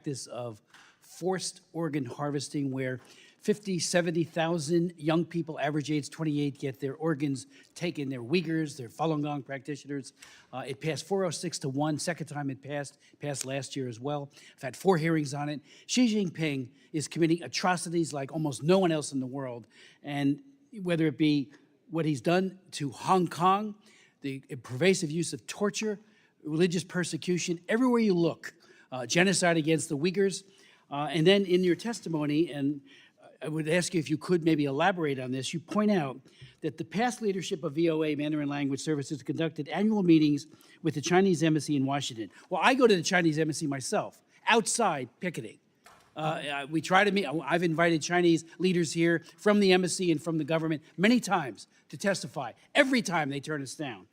Practice of forced organ harvesting, where 50, 70,000 young people, average age 28, get their organs taken. They're Uyghurs, they're Falun Gong practitioners. It passed 406 to 1, second time it passed last year as well. I've had 4 hearings on it. Xi Jinping is committing atrocities like almost no one else in the world. And whether it be what he's done to Hong Kong, the pervasive use of torture, religious persecution, everywhere you look, genocide against the Uyghurs. And then in your testimony, and I would ask you if you could maybe elaborate on this, you point out that the past leadership of VOA Mandarin Language Services conducted annual meetings with the Chinese embassy in Washington. Well, I go to the Chinese embassy myself, outside picketing. We try to meet. I've invited Chinese leaders here from the embassy and from the government many times to testify. Every time they turn us down.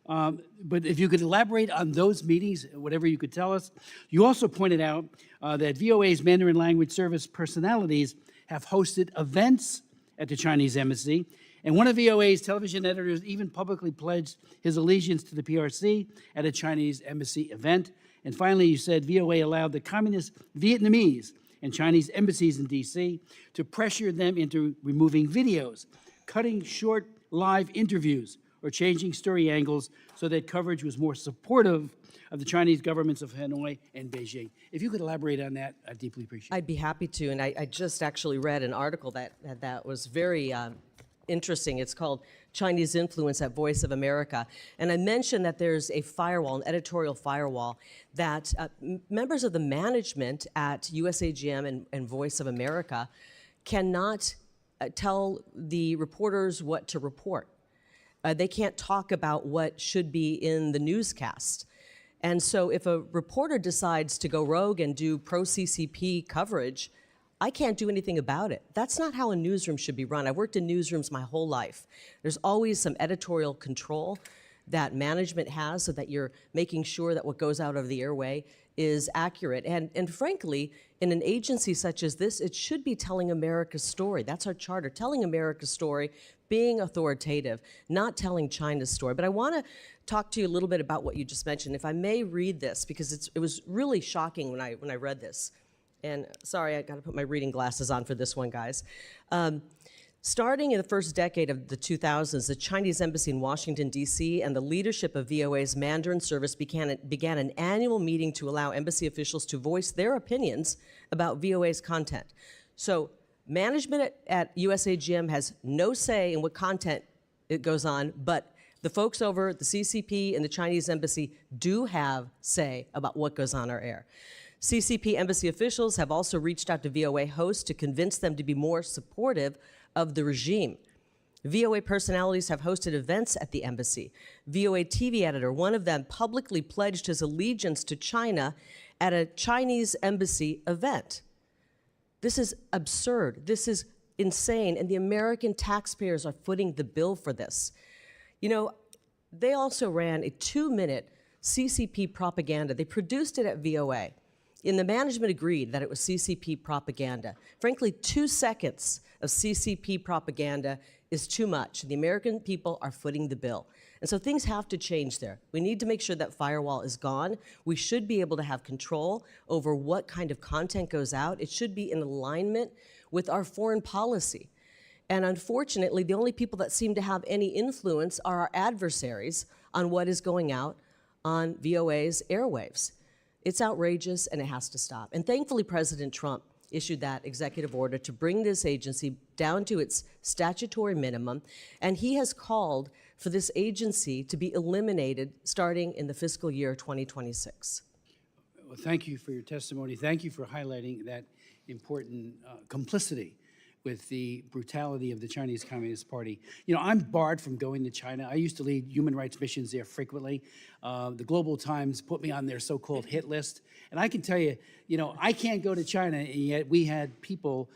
But if you could elaborate on those meetings, whatever you could tell us. You also pointed out that VOA's Mandarin language service personalities have hosted events at the Chinese embassy, and one of VOA's television editors even publicly pledged his allegiance to the PRC at a Chinese embassy event. And finally, you said VOA allowed the communist Vietnamese and Chinese embassies in D.C. to pressure them into removing videos, cutting short live interviews, or changing story angles so that coverage was more supportive of the Chinese governments of Hanoi and Beijing. If you could elaborate on that, I'd deeply appreciate it. I'd be happy to, and I just actually read an article that was very interesting. It's called Chinese Influence at Voice of America. And I mentioned that there's a firewall, an editorial firewall, that members of the management at USAGM and Voice of America cannot tell the reporters what to report. They can't talk about what should be in the newscast. And so if a reporter decides to go rogue and do pro-CCP coverage, I can't do anything about it. That's not how a newsroom should be run. I've worked in newsrooms my whole life. There's always some editorial control that management has so that you're making sure that what goes out of the airway is accurate. And frankly, in an agency such as this, it should be telling America's story. That's our charter, telling America's story, being authoritative, not telling China's story. But I want to talk to you a little bit about what you just mentioned. If I may read this, because it was really shocking when I read this. And sorry, I got to put my reading glasses on for this one, guys. Starting in the first decade of the 2000s, the Chinese embassy in Washington, D.C., and the leadership of VOA's Mandarin service began an annual meeting to allow embassy officials to voice their opinions about VOA's content. So management at USAGM has no say in what content it goes on, but the folks over at the CCP and the Chinese embassy do have say about what goes on our air. CCP embassy officials have also reached out to VOA hosts to convince them to be more supportive of the regime. VOA personalities have hosted events at the embassy. VOA TV editor, one of them, publicly pledged his allegiance to China at a Chinese embassy event. This is absurd. This is insane, and the American taxpayers are footing the bill for this. You know, they also ran a 2-minute CCP propaganda. They produced it at VOA. And the management agreed that it was CCP propaganda. Frankly, 2 seconds of CCP propaganda is too much. The American people are footing the bill. And so things have to change there. We need to make sure that firewall is gone. We should be able to have control over what kind of content goes out. It should be in alignment with our foreign policy. And unfortunately, the only people that seem to have any influence are our adversaries on what is going out on VOA's airwaves. It's outrageous, and it has to stop. And thankfully, President Trump issued that executive order to bring this agency down to its statutory minimum, and he has called for this agency to be eliminated starting in the fiscal year 2026. Well, thank you for your testimony. Thank you for highlighting that important complicity with the brutality of the Chinese Communist Party. You know, I'm barred from going to China. I used to lead human rights missions there frequently. The Global Times put me on their so-called hit list. And I can tell you, you know, I can't go to China, and yet we had people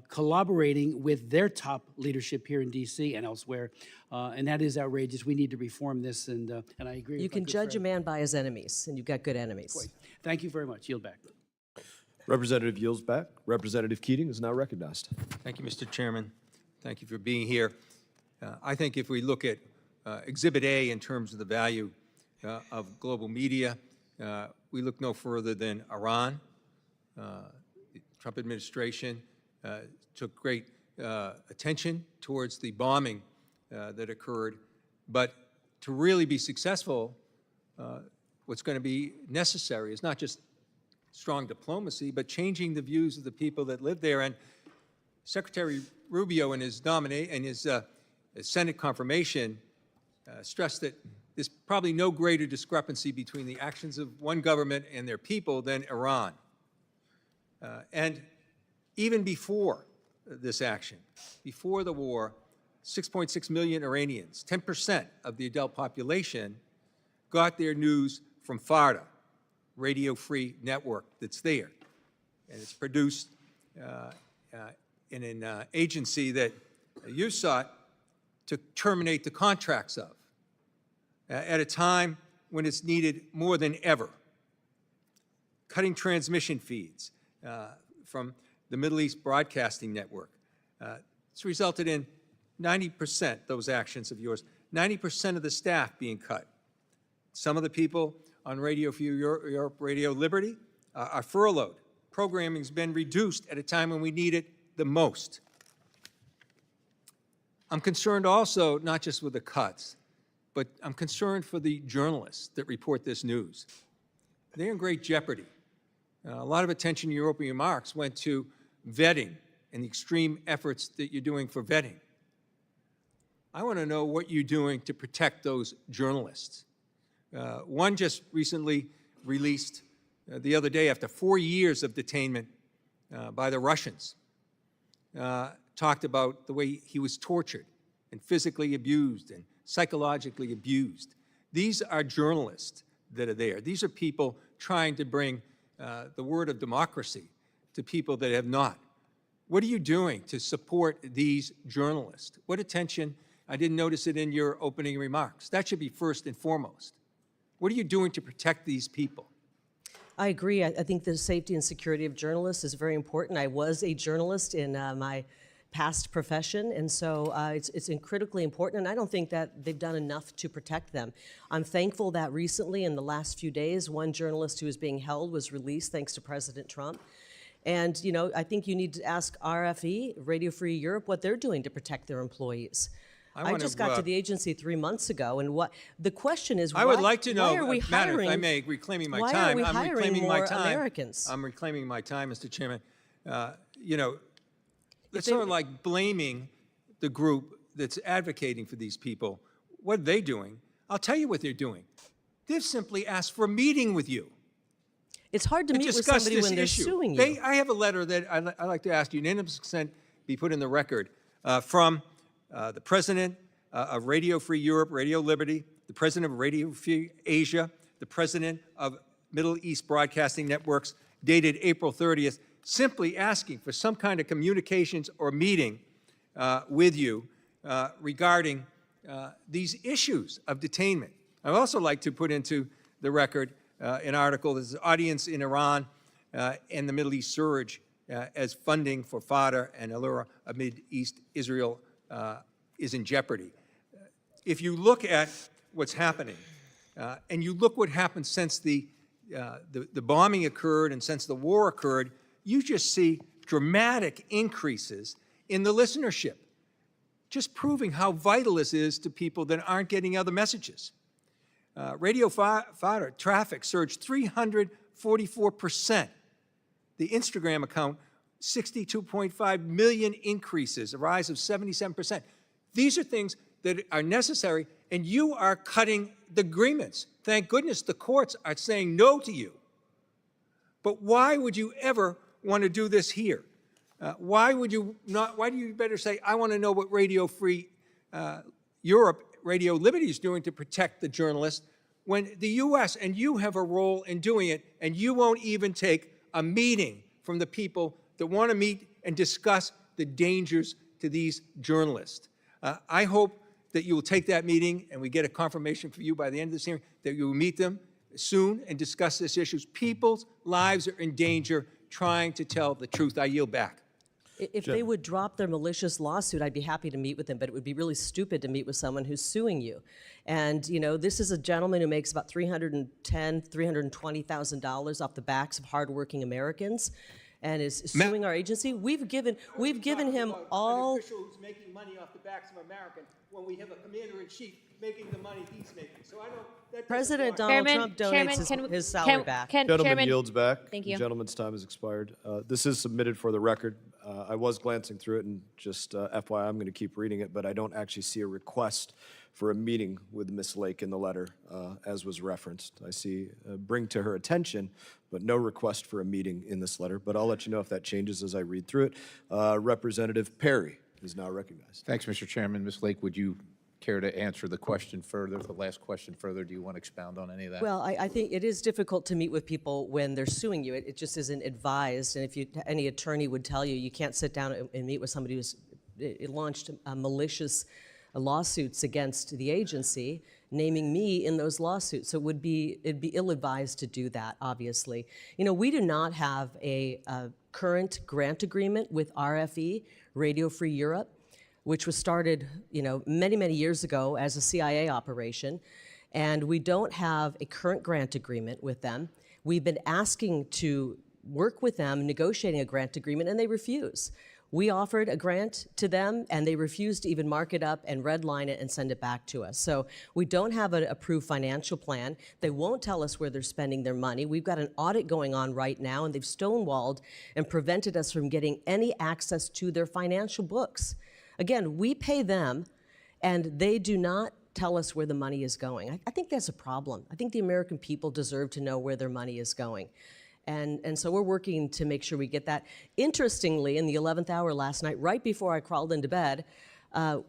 collaborating with their top leadership here in D.C. and elsewhere. And that is outrageous. We need to reform this, and I agree. You can judge a man by his enemies, and you've got good enemies. Boy, thank you very much. Yield back. Representative yields back. Representative Keating is now recognized. Thank you, Mr. Chairman. Thank you for being here. I think if we look at Exhibit A in terms of the value of global media, we look no further than Iran, Trump administration took great attention towards the bombing that occurred. But to really be successful, what's going to be necessary is not just strong diplomacy, but changing the views of the people that live there. And Secretary Rubio in his Senate confirmation stressed that there's probably no greater discrepancy between the actions of one government and their people than Iran. And even before this action, before the war, 6.6 million Iranians, 10% of the adult population, got their news from FARDA, Radio Free Network that's there. And it's produced in an agency that you sought to terminate the contracts of at a time when it's needed more than ever. Cutting transmission feeds from the Middle East Broadcasting Network. It's resulted in 90%, those actions of yours, 90% of the staff being cut. Some of the people on Radio Free Europe, Radio Liberty are furloughed. Programming's been reduced at a time when we need it the most. I'm concerned also, not just with the cuts, but I'm concerned for the journalists that report this news. They're in great jeopardy. A lot of attention in your opening remarks went to vetting and the extreme efforts that you're doing for vetting. I want to know what you're doing to protect those journalists. One just recently released the other day, after 4 years of detainment by the Russians, talked about the way he was tortured and physically abused and psychologically abused. These are journalists that are there. These are people trying to bring the word of democracy to people that have not. What are you doing to support these journalists? What attention? I didn't notice it in your opening remarks. That should be first and foremost. What are you doing to protect these people? I agree. I think the safety and security of journalists is very important. I was a journalist in my past profession, and so it's critically important, and I don't think that they've done enough to protect them. I'm thankful that recently, in the last few days, one journalist who was being held was released thanks to President Trump. And, you know, I think you need to ask RFE, Radio Free Europe, what they're doing to protect their employees. I just got to the agency 3 months ago, and what the question is, I would like to know, why are we hiring, if I may, reclaiming my why time. are we I'm hiring reclaiming more my time. Americans? I'm reclaiming my time, Mr. Chairman. You know, it's sort of like blaming the group that's advocating for these people. What are they doing? I'll tell you what they're doing. They've simply asked for a meeting with you. It's hard to meet with somebody when they're suing you. I have a letter that I'd like to ask unanimous consent be put in the record from the president of Radio Free Europe, Radio Liberty, the president of Radio Free Asia, the president of Middle East Broadcasting Networks, dated April 30th, simply asking for some kind of communications or meeting with you regarding these issues of detainment. I'd also like to put into the record an article that says audience in Iran and the Middle East surge as funding for FARDA and Allura amid East Israel is in jeopardy. If you look at what's happening, and you look what happened since the bombing occurred and since the war occurred, you just see dramatic increases in the listenership, just proving how vital this is to people that aren't getting other messages. Radio FARDA traffic surged 344%. The Instagram account, 62.5 million increases, a rise of 77%. These are things that are necessary, and you are cutting the agreements. Thank goodness the courts are saying no to you. But why would you ever want to do this here? Why would you not? Why do you better say, I want to know what Radio Free Europe, Radio Liberty is doing to protect the journalists, when the U.S. and you have a role in doing it, and you won't even take a meeting from the people that want to meet and discuss the dangers to these journalists. I hope that you will take that meeting, and we get a confirmation from you by the end of this hearing, that you will meet them soon and discuss these issues. People's lives are in danger trying to tell the truth. I yield back. If they would drop their malicious lawsuit, I'd be happy to meet with them, but it would be really stupid to meet with someone who's suing you. And, you know, this is a gentleman who makes about $320,000 off the backs of hardworking Americans. and is suing our agency. We've given him all. An official who's making money off the backs of Americans when we have a commander-in-chief making the money he's making. So I don't. That President doesn't Donald Trump donates his salary back. Gentleman yields back. Thank you. The gentleman's time has expired. This is submitted for the record. I was glancing through it, and just FYI, I'm going to keep reading it, but I don't actually see a request for a meeting with Ms. Lake in the letter, as was referenced. I see bring to her attention, but no request for a meeting in this letter. But I'll let you know if that changes as I read through it. Representative Perry is now recognized. Thanks, Mr. Chairman. Ms. Lake, would you care to answer the question further, the last question further? Do you want to expound on any of that? Well, I think it is difficult to meet with people when they're suing you. It just isn't advised. And if any attorney would tell you, you can't sit down and meet with somebody who's launched malicious lawsuits against the agency, naming me in those lawsuits. So it'd be ill-advised to do that, obviously. You know, we do not have a current grant agreement with RFE, Radio Free Europe, which was started, you know, many, many years ago as a CIA operation. And we don't have a current grant agreement with them. We've been asking to work with them, negotiating a grant agreement, and they refuse. We offered a grant to them, and they refused to even mark it up and redline it and send it back to us. So we don't have an approved financial plan. They won't tell us where they're spending their money. We've got an audit going on right now, and they've stonewalled and prevented us from getting any access to their financial books. Again, we pay them, and they do not tell us where the money is going. I think that's a problem. I think the American people deserve to know where their money is going. And so we're working to make sure we get that. Interestingly, in the 11th hour last night, right before I crawled into bed,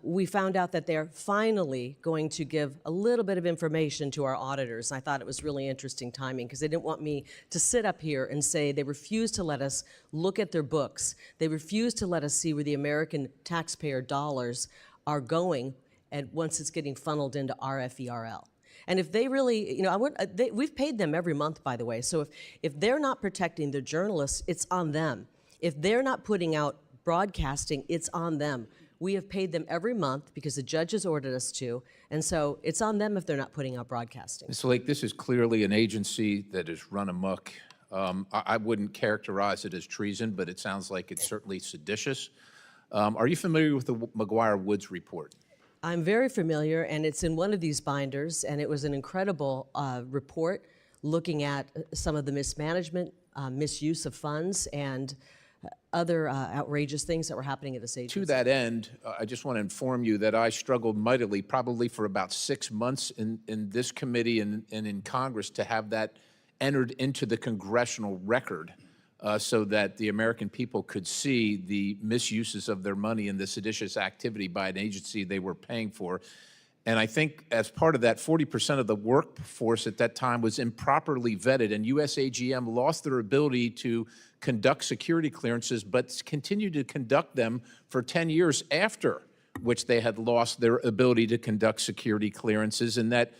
we found out that they're finally going to give a little bit of information to our auditors. I thought it was really interesting timing because they didn't want me to sit up here and say they refused to let us look at their books. They refused to let us see where the American taxpayer dollars are going and once it's getting funneled into RFERL. And if they really, you know, we've paid them every month, by the way. So if they're not protecting their journalists, it's on them. If they're not putting out broadcasting, it's on them. We have paid them every month because the judge has ordered us to, and so it's on them if they're not putting out broadcasting. Ms. Lake, this is clearly an agency that is run amok. I wouldn't characterize it as treason, but it sounds like it's certainly seditious. Are you familiar with the McGuire-Woods report? I'm very familiar, and it's in one of these binders, and it was an incredible report looking at some of the mismanagement, misuse of funds, and other outrageous things that were happening at this agency. To that end, I just want to inform you that I struggled mightily, probably for about 6 months in this committee and in Congress to have that entered into the congressional record so that the American people could see the misuses of their money and the seditious activity by an agency they were paying for. And I think as part of that, 40% of the workforce at that time was improperly vetted, and USAGM lost their ability to conduct security clearances, but continued to conduct them for 10 years after which they had lost their ability to conduct security clearances, and that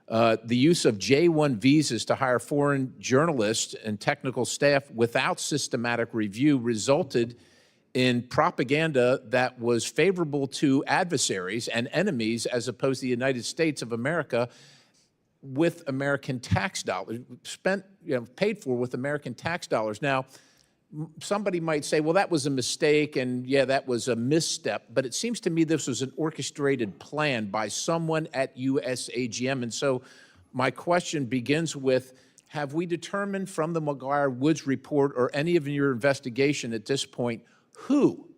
the use of J-1 visas to hire foreign journalists and technical staff without systematic review resulted in propaganda that was favorable to adversaries and enemies as opposed to the United States of America with American tax dollars, paid for with American tax dollars. Now, somebody might say, well, that was a mistake, and yeah, that was a misstep, but it seems to me this was an orchestrated plan by someone at USAGM. And so my question begins with, have we determined from the McGuire-Woods report or any of your investigation at this point who,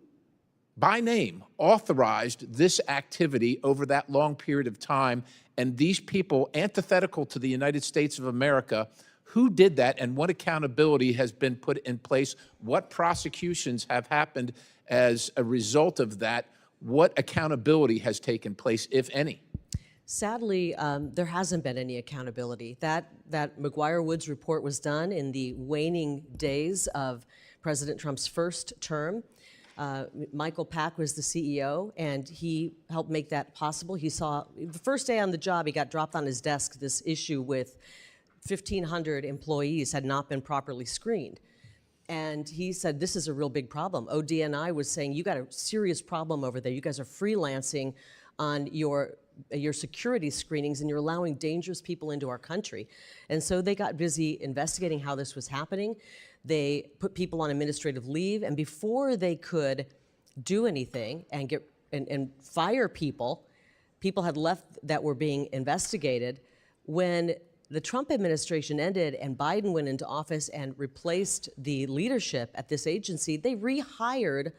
by name, authorized this activity over that long period of time, and these people antithetical to the United States of America, who did that, and what accountability has been put in place? What prosecutions have happened as a result of that? What accountability has taken place, if any? Sadly, there hasn't been any accountability. That McGuire-Woods report was done in the waning days of President Trump's first term. Michael Pack was the CEO, and he helped make that possible. He saw, the first day on the job, he got dropped on his desk this issue with 1,500 employees had not been properly screened. And he said, this is a real big problem. ODNI was saying, you got a serious problem over there. You guys are freelancing on your your security screenings, and you're allowing dangerous people into our country. And so they got busy investigating how this was happening. They put people on administrative leave, and before they could do anything and and fire people, people had left that were being investigated. When the Trump administration ended and Biden went into office and replaced the leadership at this agency, they rehired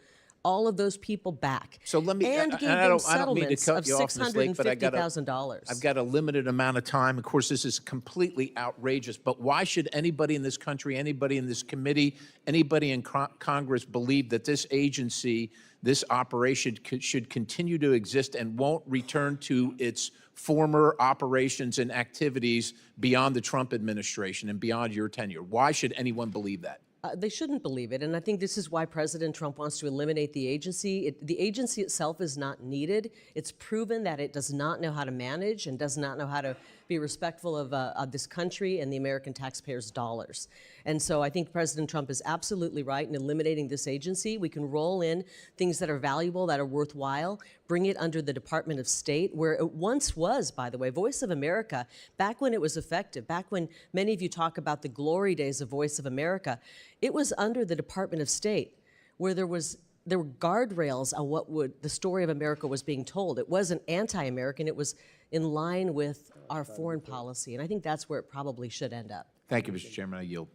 all of those people back. So let me, and and gave I them don't mean to settlements cut of you off, Ms. Lake, but I've $650,000. got a limited amount of time. Of course, this is completely outrageous, but why should anybody in this country, anybody in this committee, anybody in Congress believe that this agency, this operation should continue to exist and won't return to its former operations and activities beyond the Trump administration and beyond your tenure? Why should anyone believe that? They shouldn't believe it, and I think this is why President Trump wants to eliminate the agency. The agency itself is not needed. It's proven that it does not know how to manage and does not know how to be respectful of this country and the American taxpayers' dollars. And so I think President Trump is absolutely right in eliminating this agency. We can roll in things that are valuable, that are worthwhile, bring it under the Department of State, where it once was, by the way. Voice of America, back when it was effective, back when many of you talk about the glory days of Voice of America, it was under the Department of State, where there were guardrails on what the story of America was being told. It wasn't anti-American, it was in line with our foreign policy, and I think that's where it probably should end up. Thank you, Mr. Chairman. I yield.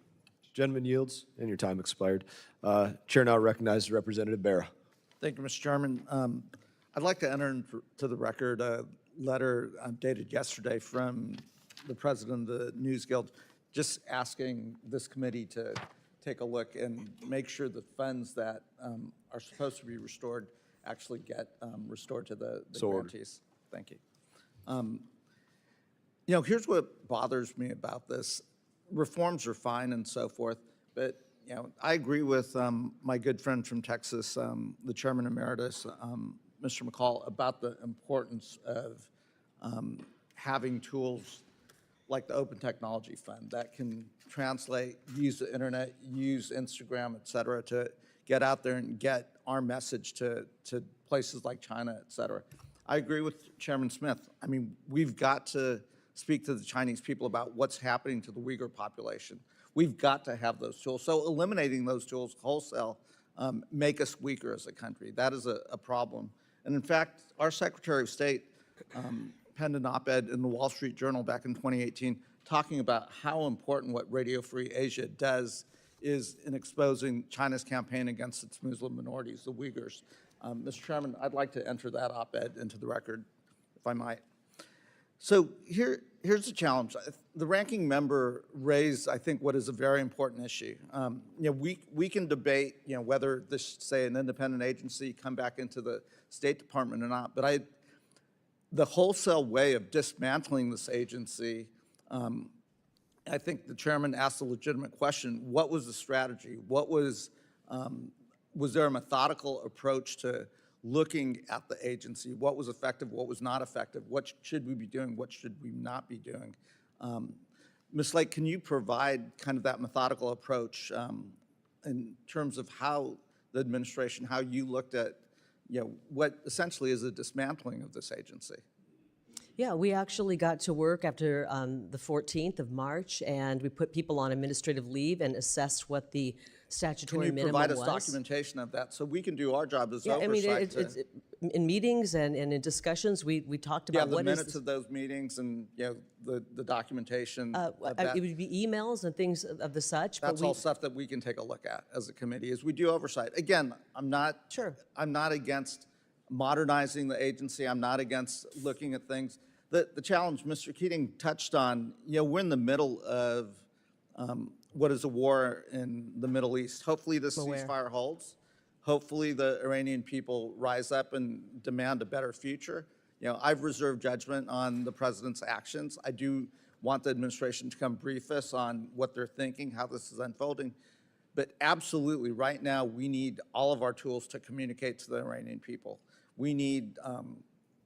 Gentleman yields, and your time expired. Chair now recognizes Representative Barra. Thank you, Mr. Chairman. I'd like to enter into the record a letter dated yesterday from the president of the News Guild, just asking this committee to take a look and make sure the funds that are supposed to be restored actually get restored to the grantees. Thank you. You know, here's what bothers me about this. Reforms are fine and so forth, but you know, I agree with my good friend from Texas, the Chairman Emeritus, Mr. McCall, about the importance of having tools like the Open Technology Fund that can translate, use the internet, use Instagram, et cetera, to get out there and get our message to places like China, et cetera. I agree with Chairman Smith. I mean, we've got to speak to the Chinese people about what's happening to the Uyghur population. We've got to have those tools. So eliminating those tools wholesale make us weaker as a country. That is a problem. And in fact, our Secretary of State penned an op-ed in the Wall Street Journal back in 2018 talking about how important what Radio Free Asia does is in exposing China's campaign against its Muslim minorities, the Uyghurs. Mr. Chairman, I'd like to enter that op-ed into the record, if I might. So here's the challenge. The ranking member raised, I think, what is a very important issue. You know, we can debate, you know, whether this, say, an independent agency come back into the State Department or not, but the wholesale way of dismantling this agency, I think the chairman asked a legitimate question. What was the strategy? What was there a methodical approach to looking at the agency? What was effective? What was not effective? What should we be doing? What should we not be doing? Ms. Lake, can you provide kind of that methodical approach in terms of how the administration, how you looked at, you know, what essentially is a dismantling of this agency? Yeah, we actually got to work after the 14th of March, and we put people on administrative leave and assessed what the statutory minimum was. Can you provide us documentation of that so we can do our job as oversight? I mean, in meetings and in discussions, we talked about the what minutes is of those meetings and, you know, the documentation of that. It would be emails and things of the such. That's all stuff that we can take a look at as a committee as we do oversight. Again, I'm not against modernizing the agency. I'm not against looking at things. The challenge Mr. Keating touched on, you know, we're in the middle of what is a war in the Middle East. Hopefully this ceasefire holds. Hopefully the Iranian people rise up and demand a better future. You know, I've reserved judgment on the president's actions. I do want the administration to come brief us on what they're thinking, how this is unfolding. But absolutely, right now, we need all of our tools to communicate to the Iranian people. We need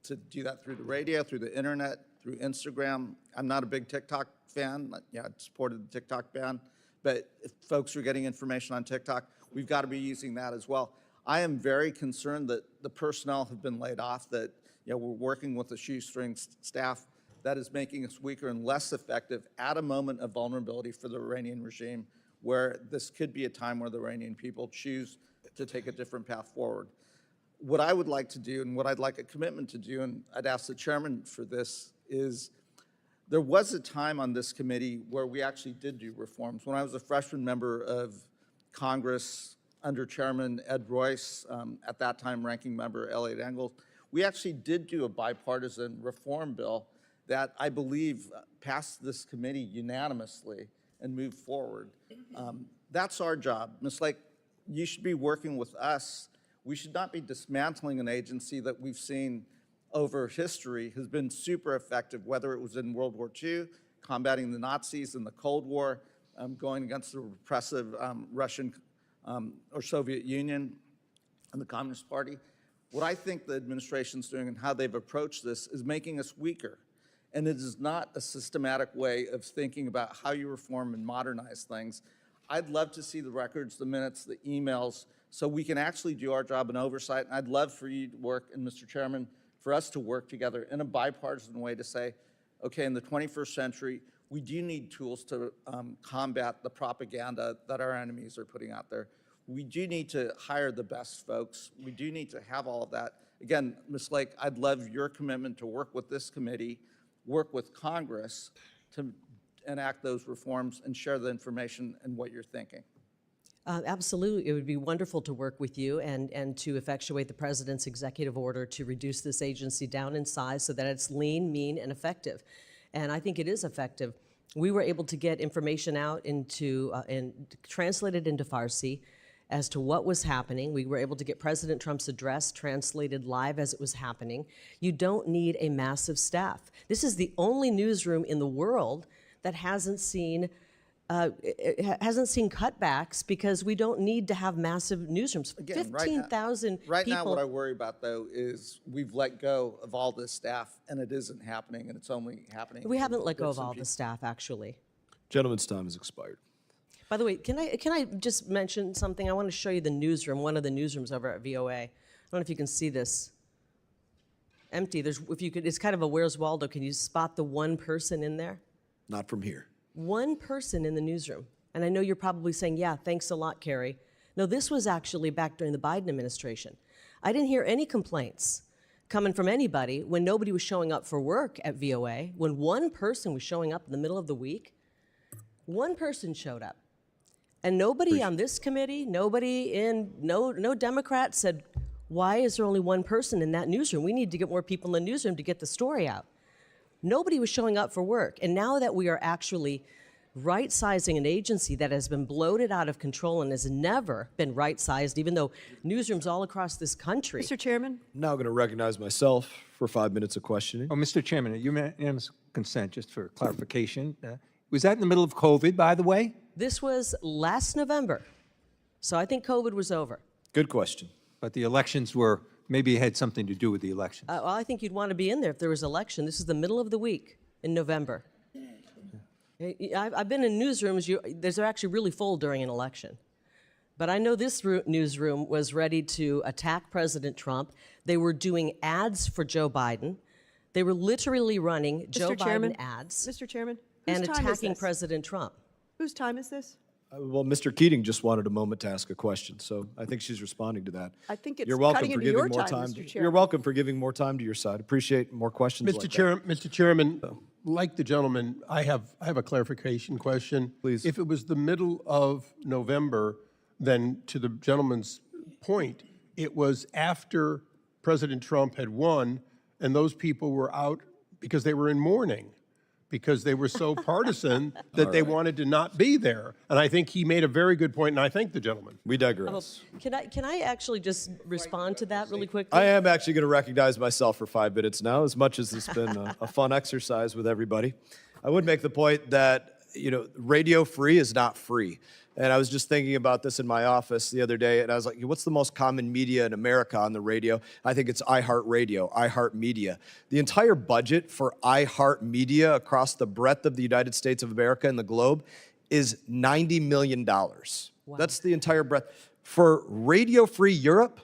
to do that through the radio, through the internet, through Instagram. I'm not a big TikTok fan. Yeah, I supported the TikTok ban. But if folks are getting information on TikTok, we've got to be using that as well. I am very concerned that the personnel have been laid off, that we're working with a shoestring staff that is making us weaker and less effective at a moment of vulnerability for the Iranian regime, where this could be a time where the Iranian people choose to take a different path forward. What I would like to do, and what I'd like a commitment to do, and I'd ask the chairman for this, is there was a time on this committee where we actually did do reforms. When I was a freshman member of Congress under Chairman Ed Royce, at that time ranking member Elliot Engel, we actually did do a bipartisan reform bill that I believe passed this committee unanimously and moved forward. That's our job. Ms. Lake, you should be working with us. We should not be dismantling an agency that we've seen over history has been super effective, whether it was in World War II, combating the Nazis in the Cold War, going against the repressive Russian or Soviet Union and the Communist Party. What I think the administration's doing and how they've approached this is making us weaker. And it is not a systematic way of thinking about how you reform and modernize things. I'd love to see the records, the minutes, the emails, so we can actually do our job in oversight. And I'd love for you to work, and Mr. Chairman, for us to work together in a bipartisan way to say, okay, in the 21st century, we do need tools to combat the propaganda that our enemies are putting out there. We do need to hire the best folks. We do need to have all of that. Again, Ms. Lake, I'd love your commitment to work with this committee, work with Congress to enact those reforms and share the information and what you're thinking. Absolutely. It would be wonderful to work with you and to effectuate the president's executive order to reduce this agency down in size so that it's lean, mean, and effective. And I think it is effective. We were able to get information out into and translated into Farsi as to what was happening. We were able to get President Trump's address translated live as it was happening. You don't need a massive staff. This is the only newsroom in the world that hasn't seen cutbacks because we don't need to have massive newsrooms. Again, 15,000 right people. now, what I worry about, though, is we've let go of all this staff, and it isn't happening, and it's only happening. We haven't in let go bits of and all the pieces. staff, actually. Gentleman's time has expired. By the way, can I just mention something? I want to show you the newsroom, one of the newsrooms over at VOA. I don't know if you can see this. Empty. It's kind of a Where's Waldo. Can you spot the one person in there? Not from here. One person in the newsroom. And I know you're probably saying, yeah, thanks a lot, Kari. No, this was actually back during the Biden administration. I didn't hear any complaints coming from anybody when nobody was showing up for work at VOA. When one person was showing up in the middle of the week, one person showed up. And nobody on this committee, no Democrat said, why is there only one person in that newsroom? We need to get more people in the newsroom to get the story out. Nobody was showing up for work. And now that we are actually right-sizing an agency that has been bloated out of control and has never been right-sized, even though newsrooms all across this country. Mr. Chairman? Now I'm going to recognize myself for 5 minutes of questioning. Oh, Mr. Chairman, unanimous consent, just for clarification. Was that in the middle of COVID, by the way? This was last November. So I think COVID was over. Good question. But the elections were, maybe it had something to do with the elections. Well, I think you'd want to be in there if there was an election. This is the middle of the week in November. I've been in newsrooms, they're actually really full during an election. But I know this newsroom was ready to attack President Trump. They were doing ads for Joe Biden. They were literally running Joe Biden ads Mr. Chairman? and Whose time is attacking this? President Trump. Whose time is this? Well, Mr. Keating just wanted a moment to ask a question, so I think she's responding to that. I think it's You're welcome cutting for into giving your more time, time. Mr. You're Chairman. welcome for giving more time to your side. Appreciate more questions like that. Mr. Chairman, like the gentleman, I have a clarification question. Please. If it was the middle of November, then to the gentleman's point, it was after President Trump had won, and those people were out because they were in mourning, because they were so partisan that they wanted to not be there. And I think he made a very good point, and I thank the gentleman. We digress. Can I actually just respond to that really quickly? I am actually going to recognize myself for 5 minutes now, as much as it's been a fun exercise with everybody. I would make the point that, radio free is not free. And I was just thinking about this in my office the other day, and I was like, what's the most common media in America on the radio? I think it's iHeartRadio, iHeartMedia. The entire budget for iHeartMedia across the breadth of the United States of America and the globe is $90 million. That's the entire breadth. For Radio Free Europe,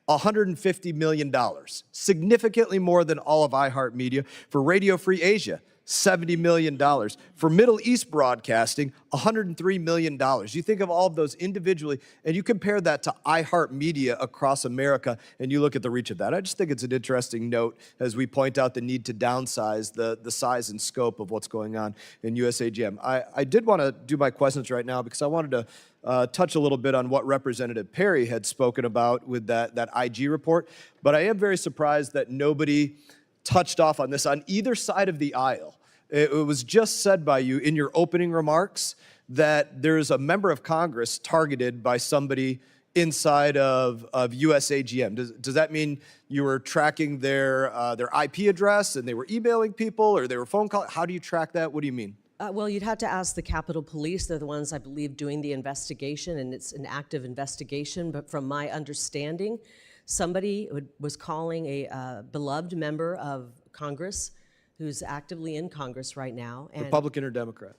$150 million, significantly more than all of iHeartMedia. For Radio Free Asia, $70 million. For Middle East Broadcasting, $103 million. You think of all of those individually, and you compare that to iHeartMedia across America, and you look at the reach of that. I just think it's an interesting note as we point out the need to downsize the size and scope of what's going on in USAGM. I did want to do my questions right now because I wanted to touch a little bit on what Representative Perry had spoken about with that IG report, but I am very surprised that nobody touched off on this on either side of the aisle. It was just said by you in your opening remarks that there's a member of Congress targeted by somebody inside of USAGM. Does that mean you were tracking their IP address and they were emailing people or they were phone calling? How do you track that? What do you mean? Well, you'd have to ask the Capitol Police. They're the ones, I believe, doing the investigation, and it's an active investigation. But from my understanding, somebody was calling a beloved member of Congress who's actively in Congress right now. And Republican or Democrat?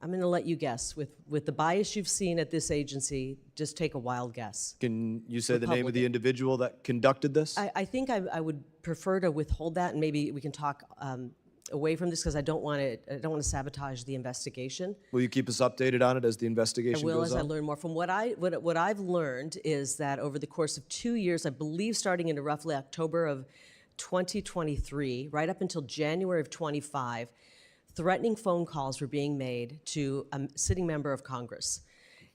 I'm going to let you guess. With the bias you've seen at this agency, just take a wild guess. Can you say the name of the Republican. individual that conducted this? I think I would prefer to withhold that, and maybe we can talk away from this because I don't want to sabotage the investigation. Will you keep us updated on it as the investigation I will goes as on? I learn more. From what I've learned is that over the course of 2 years, I believe starting in roughly October of 2023, right up until January of 25, threatening phone calls were being made to a sitting member of Congress.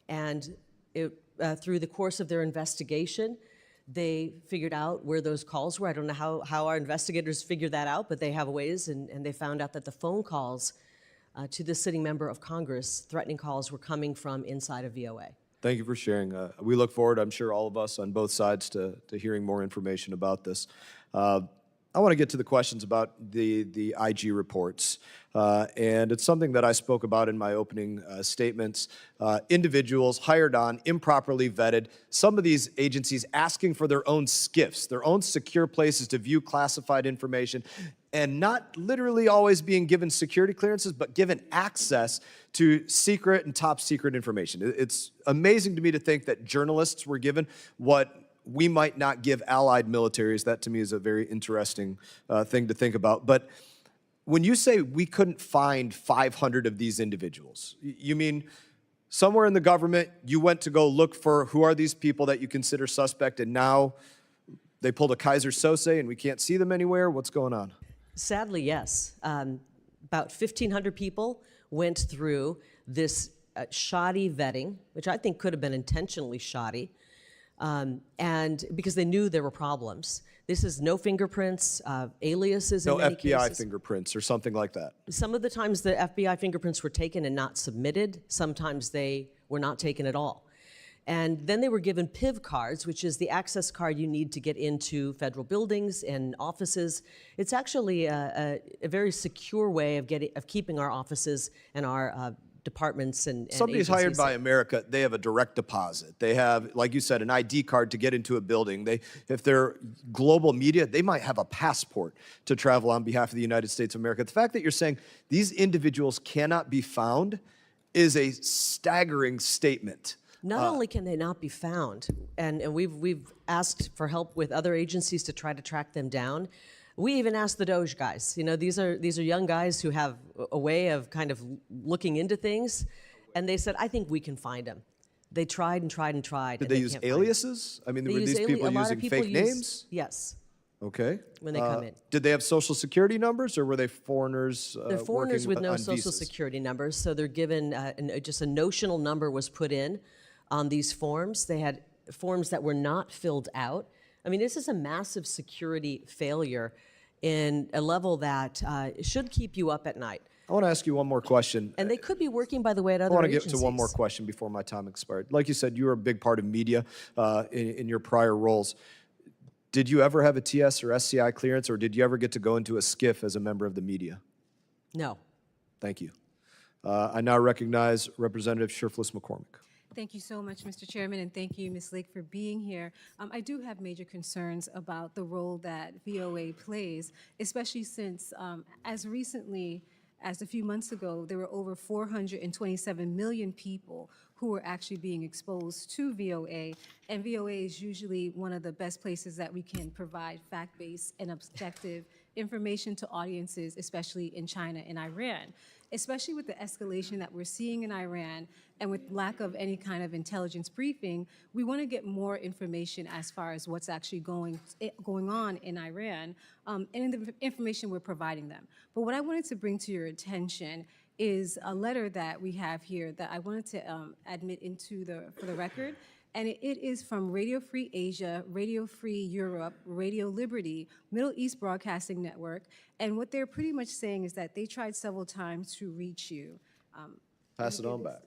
And through the course of their investigation, they figured out where those calls were. I don't know how our investigators figured that out, but they have ways, and they found out that the phone calls to the sitting member of Congress, threatening calls, were coming from inside of VOA. Thank you for sharing. We look forward, I'm sure all of us on both sides, to hearing more information about this. I want to get to the questions about the IG reports, and it's something that I spoke about in my opening statements. Individuals hired on, improperly vetted, some of these agencies asking for their own SCIFs, their own secure places to view classified information, and not literally always being given security clearances, but given access to secret and top secret information. It's amazing to me to think that journalists were given what we might not give allied militaries. That to me is a very interesting thing to think about. But when you say we couldn't find 500 of these individuals, you mean somewhere in the government you went to go look for who are these people that you consider suspect, and now they pulled a Kaiser Sose and we can't see them anywhere? What's going on? Sadly, yes. About 1,500 people went through this shoddy vetting, which I think could have been intentionally shoddy, and because they knew there were problems. This is no fingerprints, aliases in many FBI cases. fingerprints or something like that. Some of the times the FBI fingerprints were taken and not submitted. Sometimes they were not taken at all. And then they were given PIV cards, which is the access card you need to get into federal buildings and offices. It's actually a very secure way of keeping our offices and our departments and Somebody's hired agencies by safe. America, they have a direct deposit. They have, like you said, an ID card to get into a building. If they're global media, they might have a passport to travel on behalf of the United States of America. The fact that you're saying these individuals cannot be found is a staggering statement. Not only can they not be found, and we've asked for help with other agencies to try to track them down. We even asked the Doge guys. You know, these are young guys who have a way of kind of looking into things, and they said, "I think we can find them." They tried and tried and tried. Did and they use can't find 'em. aliases? I mean, They were use these people a lot of using people fake use- names? Yes. Okay. When they come in. Did they have social security numbers, or were they foreigners? They're foreigners with working no on social visas? security numbers, so they're given just a notional number was put in on these forms. They had forms that were not filled out. I mean, this is a massive security failure in a level that should keep you up at night. I want to ask you one more question. And they could be working, by the way, at I other want to get agencies. to one more question before my time expired. Like you said, you were a big part of media in your prior roles. Did you ever have a TS or SCI clearance, or did you ever get to go into a SCIF as a member of the media? No. Thank you. I now recognize Representative Scherflis McCormick. Thank you so much, Mr. Chairman, and thank you, Ms. Lake, for being here. I do have major concerns about the role that VOA plays, especially since as recently as a few months ago, there were over 427 million people who are actually being exposed to VOA. And VOA is usually one of the best places that we can provide fact-based and objective information to audiences, especially in China and Iran. Especially with the escalation that we're seeing in Iran and with lack of any kind of intelligence briefing, we want to get more information as far as what's actually going on in Iran and in the information we're providing them. But what I wanted to bring to your attention is a letter that we have here that I wanted to admit into for the record. And it is from Radio Free Asia, Radio Free Europe, Radio Liberty, Middle East Broadcasting Network. And what they're pretty much saying is that they tried several times to reach you. Pass it on back.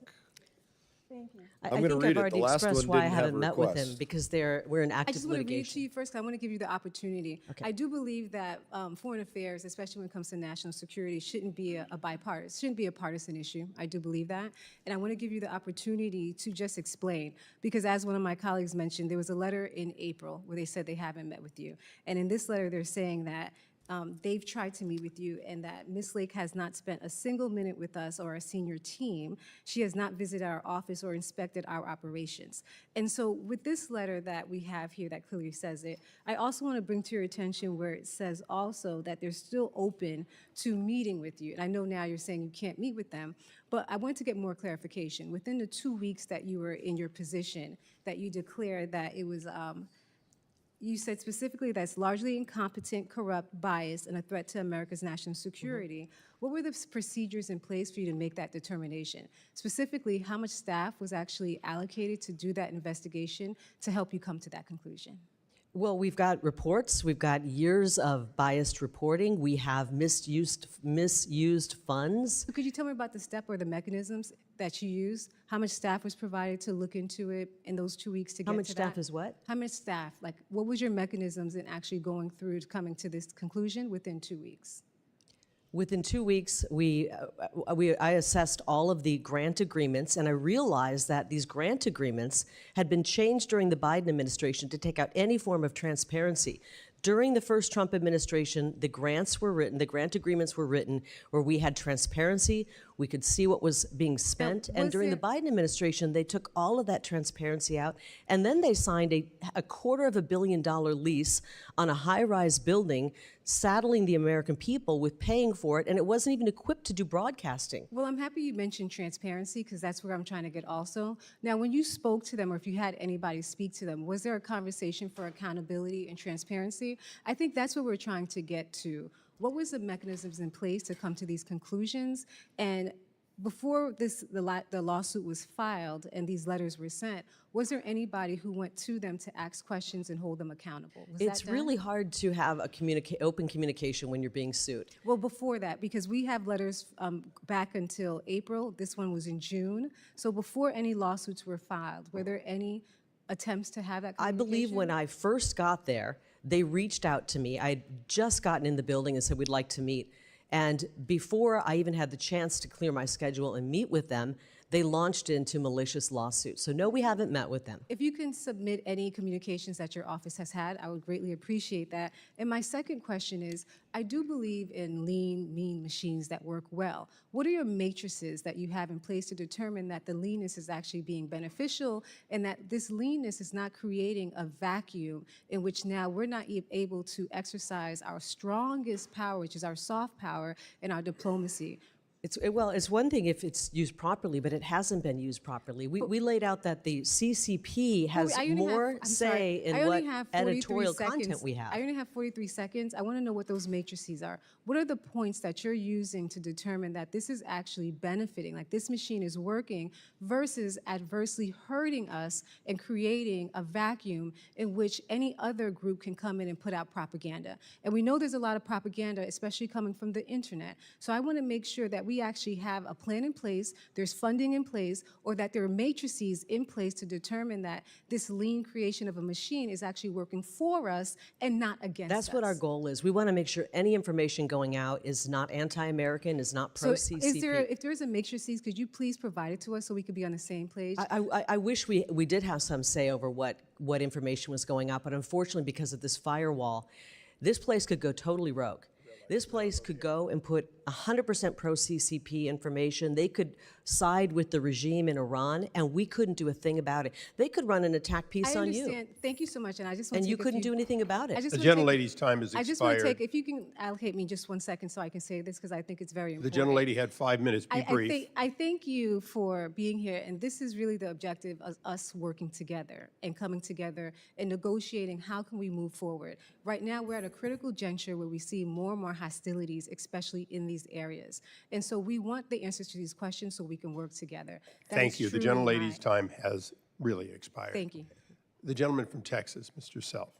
Thank you. I I'm gonna think read I've it. already The last expressed one why I didn't have haven't a met with him, request. because we're in I active just want to read it to litigation. you first, 'cause I want to give you the opportunity. Okay. I do believe that foreign affairs, especially when it comes to national security, shouldn't be a bipartisan, shouldn't be a partisan issue. I do believe that. And I want to give you the opportunity to just explain, because as one of my colleagues mentioned, there was a letter in April where they said they haven't met with you. And in this letter, they're saying that they've tried to meet with you and that Ms. Lake has not spent a single minute with us or our senior team. She has not visited our office or inspected our operations. And so with this letter that we have here that clearly says it, I also want to bring to your attention where it says also that they're still open to meeting with you. And I know now you're saying you can't meet with them, but I want to get more clarification. Within the 2 weeks that you were in your position, that you declared that it was you said specifically that's largely incompetent, corrupt, biased, and a threat to America's national security. What were the procedures in place for you to make that determination? Specifically, how much staff was actually allocated to do that investigation to help you come to that conclusion? Well, we've got reports. We've got years of biased reporting. We have misused funds. So could you tell me about the step or the mechanisms that you used? How much staff was provided to look into it in those 2 weeks to get to that? How much staff is what? How much staff? Like, what was your mechanisms in actually going through to coming to this conclusion within 2 weeks? Within 2 weeks, I assessed all of the grant agreements, and I realized that these grant agreements had been changed during the Biden administration to take out any form of transparency. During the first Trump administration, the grant agreements were written where we had transparency, we could see what was being spent, and was during the there- Biden administration, they took all of that transparency out, and then they signed a $250 million lease on a high-rise building, saddling the American people with paying for it, and it wasn't even equipped to do broadcasting. Well, I'm happy you mentioned transparency because that's where I'm trying to get also. Now, when you spoke to them or if you had anybody speak to them, was there a conversation for accountability and transparency? I think that's what we're trying to get to. What was the mechanisms in place to come to these conclusions? And before the lawsuit was filed and these letters were sent, was there anybody who went to them to ask questions and hold them accountable? Was It's that done? really hard to have a open communication when you're being sued. Well, before that, because we have letters back until April. This one was in June. So before any lawsuits were filed, were there any attempts to have that I communication? believe when I first got there, they reached out to me. I had just gotten in the building and said, we'd like to meet. And before I even had the chance to clear my schedule and meet with them, they launched into malicious lawsuits. So no, we haven't met with them. If you can submit any communications that your office has had, I would greatly appreciate that. And my second question is, I do believe in lean, mean machines that work well. What are your matrices that you have in place to determine that the leanness is actually being beneficial and that this leanness is not creating a vacuum in which now we're not able to exercise our strongest power, which is our soft power and our diplomacy? It's one thing if it's used properly, but it hasn't been used properly. We laid out that the CCP has more say in what editorial content we have. I only have 43 seconds. I want to know what those matrices are. What are the points that you're using to determine that this is actually benefiting, like this machine is working, versus adversely hurting us and creating a vacuum in which any other group can come in and put out propaganda? And we know there's a lot of propaganda, especially coming from the internet. So I want to make sure that we actually have a plan in place, there's funding in place, or that there are matrices in place to determine that this lean creation of a machine is actually working for us and not against us. That's what our goal is. We want to make sure any information going out is not anti-American, is not pro-CCP. If there is a matrices, could you please provide it to us so we could be on the same page? I wish we did have some say over what information was going out, but unfortunately, because of this firewall, this place could go totally rogue. This place could go and put 100% pro-CCP information. They could side with the regime in Iran, and we couldn't do a thing about it. They could run an attack piece I on understand. you, Thank you so much, and I just want and to you take a couldn't few- do anything about it. I just The wanna take- gentlelady's time has I just want to expired. take, if you can allocate me just 1 second so I can say this, because I think it's very The important. gentlelady had 5 minutes. Be brief. I thank you for being here, and this is really the objective of us working together and coming together and negotiating how can we move forward. Right now, we're at a critical juncture where we see more and more hostilities, especially in these areas. And so we want the answers to these questions so we can work together. That Thank is you. The truly gentlelady's my- time has really expired. Thank you. The gentleman from Texas, Mr. Self.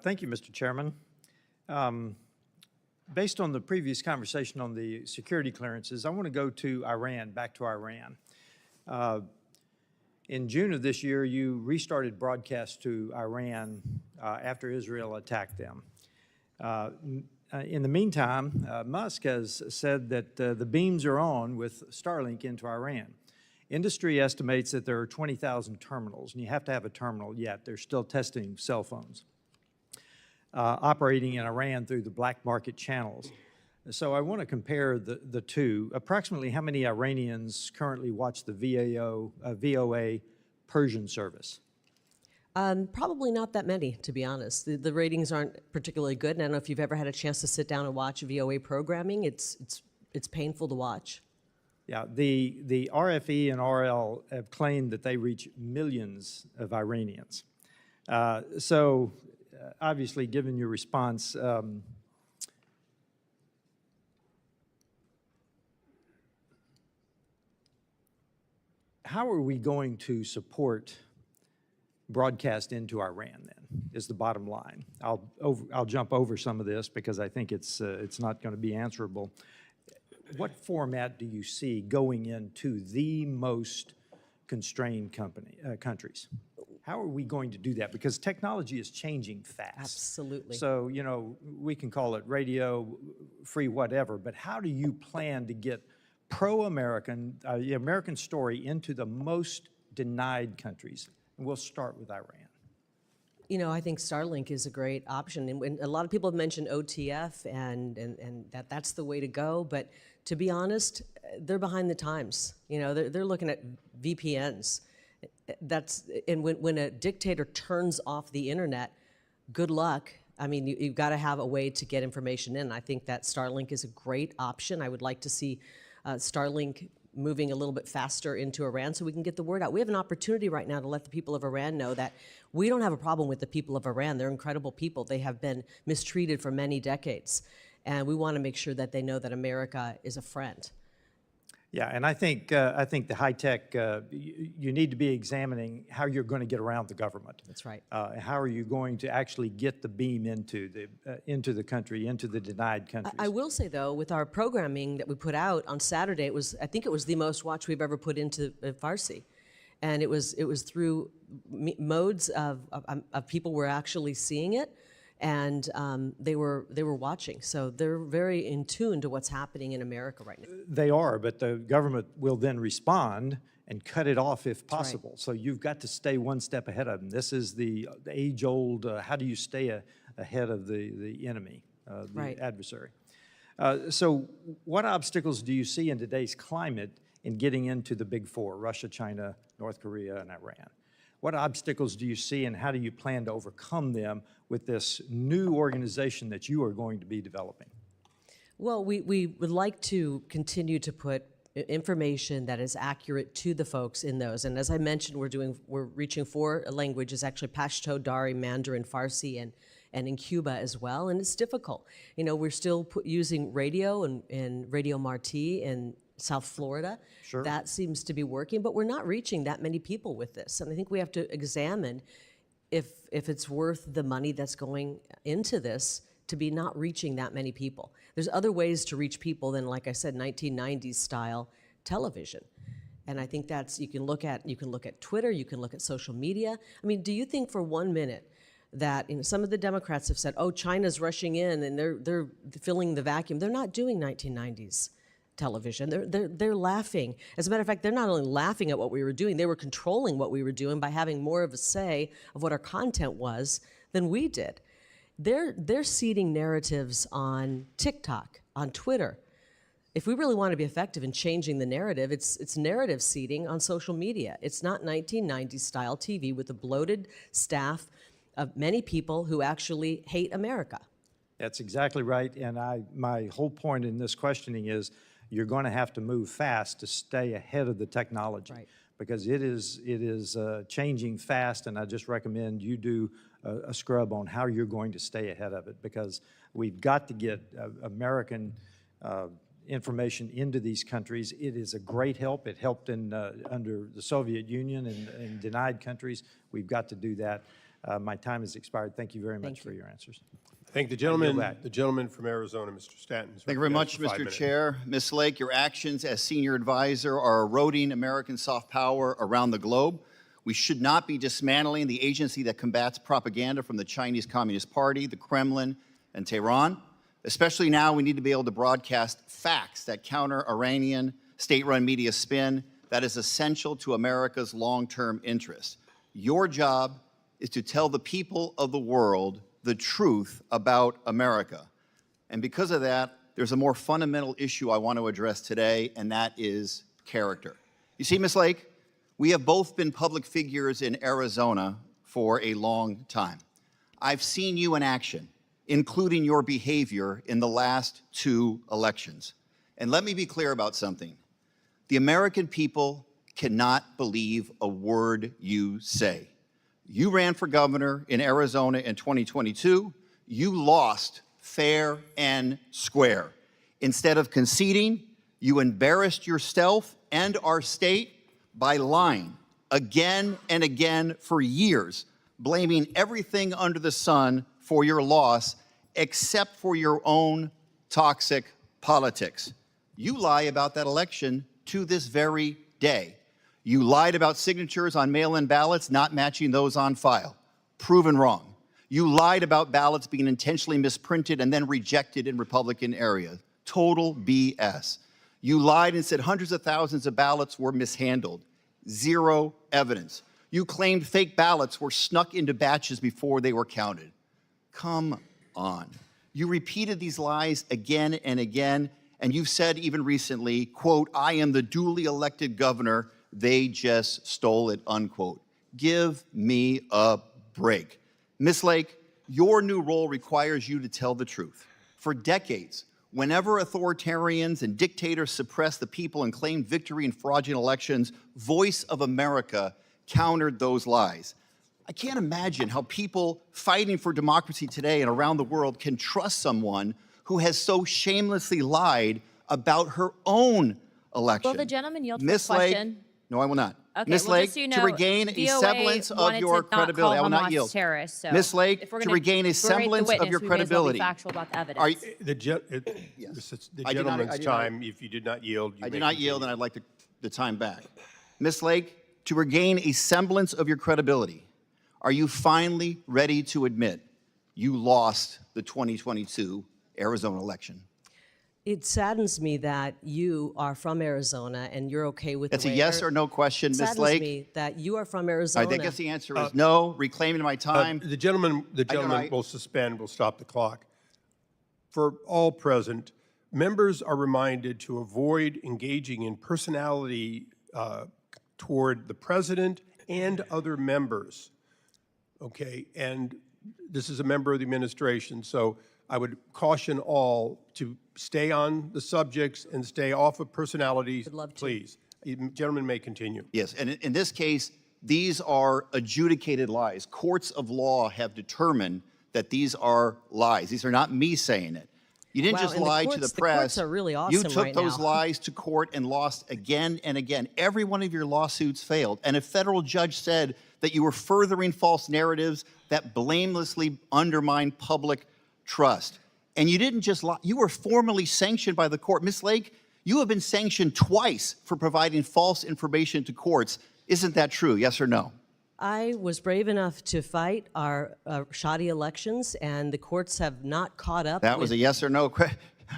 Thank you, Mr. Chairman. Based on the previous conversation on the security clearances, I want to go to Iran, back to Iran. In June of this year, you restarted broadcasts to Iran after Israel attacked them. In the meantime, Musk has said that the beams are on with Starlink into Iran. Industry estimates that there are 20,000 terminals, and you have to have a terminal yet. They're still testing cell phones operating in Iran through the black market channels. So I want to compare the two. Approximately how many Iranians currently watch the VOA Persian service? Probably not that many, to be honest. The ratings aren't particularly good, and I don't know if you've ever had a chance to sit down and watch VOA programming. It's painful to watch. Yeah, the RFE and RL have claimed that they reach millions of Iranians. Obviously, given your response, how are we going to support broadcast into Iran then, is the bottom line. I'll jump over some of this because I think it's not going to be answerable. What format do you see going into the most constrained countries? How are we going to do that? Because technology is changing fast. Absolutely. So, you know, we can call it radio, free, whatever, but how do you plan to get pro-American, the American story into the most denied countries? And we'll start with Iran. You know, I think Starlink is a great option. And when a lot of people have mentioned OTF and that's the way to go. But to be honest, they're behind the times. You know, they're looking at VPNs. And when a dictator turns off the internet, good luck. I mean, you've got to have a way to get information in. I think that Starlink is a great option. I would like to see Starlink moving a little bit faster into Iran so we can get the word out. We have an opportunity right now to let the people of Iran know that we don't have a problem with the people of Iran. They're incredible people. They have been mistreated for many decades. And we want to make sure that they know that America is a friend. Yeah, and I think the high tech, you need to be examining how you're going to get around the government. That's right. How are you going to actually get the beam into the country, into the denied countries? I will say though, with our programming that we put out on Saturday, I think it was the most watched we've ever put into Farsi, and it was through modes of people were actually seeing it. And they were watching, so they're very in tune to what's happening in America right now. They are, but the government will then respond and cut it off if possible. So you've got to stay one step ahead of them. This is the age-old, how do you stay ahead of the enemy, the adversary? So what obstacles do you see in today's climate in getting into the big four, Russia, China, North Korea, and Iran? What obstacles do you see, and how do you plan to overcome them with this new organization that you are going to be developing? Well, we would like to continue to put information that is accurate to the folks in those. And as I mentioned, we're reaching 4 languages, actually Pashto, Dari, Mandarin, Farsi, and in Cuba as well. And it's difficult. You know, we're still using radio and Radio Marti in South Florida. Sure. That seems to be working, but we're not reaching that many people with this. And I think we have to examine if it's worth the money that's going into this to be not reaching that many people. There's other ways to reach people than, like I said, 1990s style television. And I think you can look at Twitter, you can look at social media. I mean, do you think for 1 minute that some of the Democrats have said, oh, China's rushing in and they're filling the vacuum? They're not doing 1990s television. They're laughing. As a matter of fact, they're not only laughing at what we were doing, they were controlling what we were doing by having more of a say of what our content was than we did. They're seeding narratives on TikTok, on Twitter. If we really want to be effective in changing the narrative, it's narrative seeding on social media. It's not 1990s style TV with a bloated staff of many people who actually hate America. That's exactly right. And my whole point in this questioning is you're going to have to move fast to stay ahead of the technology. Right. Because it is changing fast, and I just recommend you do a scrub on how you're going to stay ahead of it, because we've got to get American information into these countries. It is a great help. It helped under the Soviet Union and denied countries. We've got to do that. My time has expired. Thank you very much for your answers. Thank the gentleman from Arizona, Mr. Stanton. Thank you very much, Mr. Chair. Ms. Lake, your actions as senior advisor are eroding American soft power around the globe. We should not be dismantling the agency that combats propaganda from the Chinese Communist Party, the Kremlin, and Tehran. Especially now, we need to be able to broadcast facts that counter Iranian state-run media spin that is essential to America's long-term interests. Your job is to tell the people of the world the truth about America. And because of that, there's a more fundamental issue I want to address today, and that is character. You see, Ms. Lake, we have both been public figures in Arizona for a long time. I've seen you in action, including your behavior in the last 2 elections. And let me be clear about something. The American people cannot believe a word you say. You ran for governor in Arizona in 2022. You lost fair and square. Instead of conceding, you embarrassed yourself and our state by lying again and again for years, blaming everything under the sun for your loss except for your own toxic politics. You lie about that election to this very day. You lied about signatures on mail-in ballots not matching those on file. Proven wrong. You lied about ballots being intentionally misprinted and then rejected in Republican areas. Total BS. You lied and said hundreds of thousands of ballots were mishandled. Zero evidence. You claimed fake ballots were snuck into batches before they were counted. Come on. You repeated these lies again and again, and you've said even recently, quote, "I am the duly elected governor. They just stole it," unquote. Give me a break. Ms. Lake, your new role requires you to tell the truth. For decades, whenever authoritarians and dictators suppressed the people and claimed victory in fraudulent elections, Voice of America countered those lies. I can't imagine how people fighting for democracy today and around the world can trust someone who has so shamelessly lied about her own election. Will the gentleman yield for Ms. the question? Lake, no, I will not. Okay, Ms. well, Lake, just so you to know, regain a VOA semblance of wanted your to not credibility, I call will not Hamas yield. terrorists, so Ms. Lake, if we're to gonna regain a berate the semblance of witness, your we may as well be credibility. factual about the Are evidence. you, This is the I did not- gentleman's I did not- time. If you did not yield, you I may do not continue. yield, and I'd like the time back. Ms. Lake, to regain a semblance of your credibility, are you finally ready to admit you lost the 2022 Arizona election? It saddens me that you are from Arizona and you're okay with That's the a way yes or no question, It Ms. saddens Lake. me that you are from All Arizona. right, I guess the answer is no, reclaiming my time. The gentleman I- will suspend, will stop the clock. For all present, members are reminded to avoid engaging in personality toward the president and other members. Okay, and this is a member of the administration, so I would caution all to stay on the subjects and stay off of personalities, Would love to. please. Gentleman may continue. Yes, and in this case, these are adjudicated lies. Courts of law have determined that these are lies. These are not me saying it. You didn't Wow, just and the lie to courts- the the press. courts are really You awesome took right those now. lies to court and lost again and again. Every one of your lawsuits failed. And a federal judge said that you were furthering false narratives that blamelessly undermine public trust. And you didn't just lie. You were formally sanctioned by the court. Ms. Lake, you have been sanctioned twice for providing false information to courts. Isn't that true? Yes or no? I was brave enough to fight our shoddy elections, and the courts have not caught up. That was a yes or no.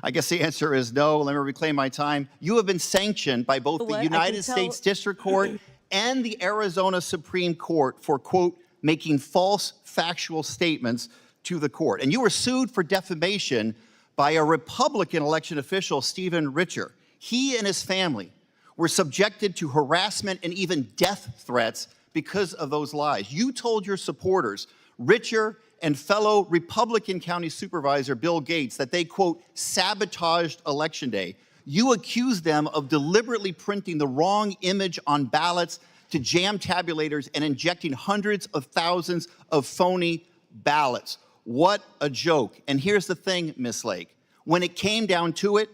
I guess the answer is no. Let me reclaim my time. You have been sanctioned by both What? the I can United tell- States District Court and the Arizona Supreme Court for, quote, making false factual statements to the court. And you were sued for defamation by a Republican election official, Stephen Richer. He and his family were subjected to harassment and even death threats because of those lies. You told your supporters, Richer and fellow Republican County Supervisor Bill Gates, that they, quote, sabotaged Election Day. You accused them of deliberately printing the wrong image on ballots to jam tabulators and injecting hundreds of thousands of phony ballots. What a joke. And here's the thing, Ms. Lake. When it came down to it,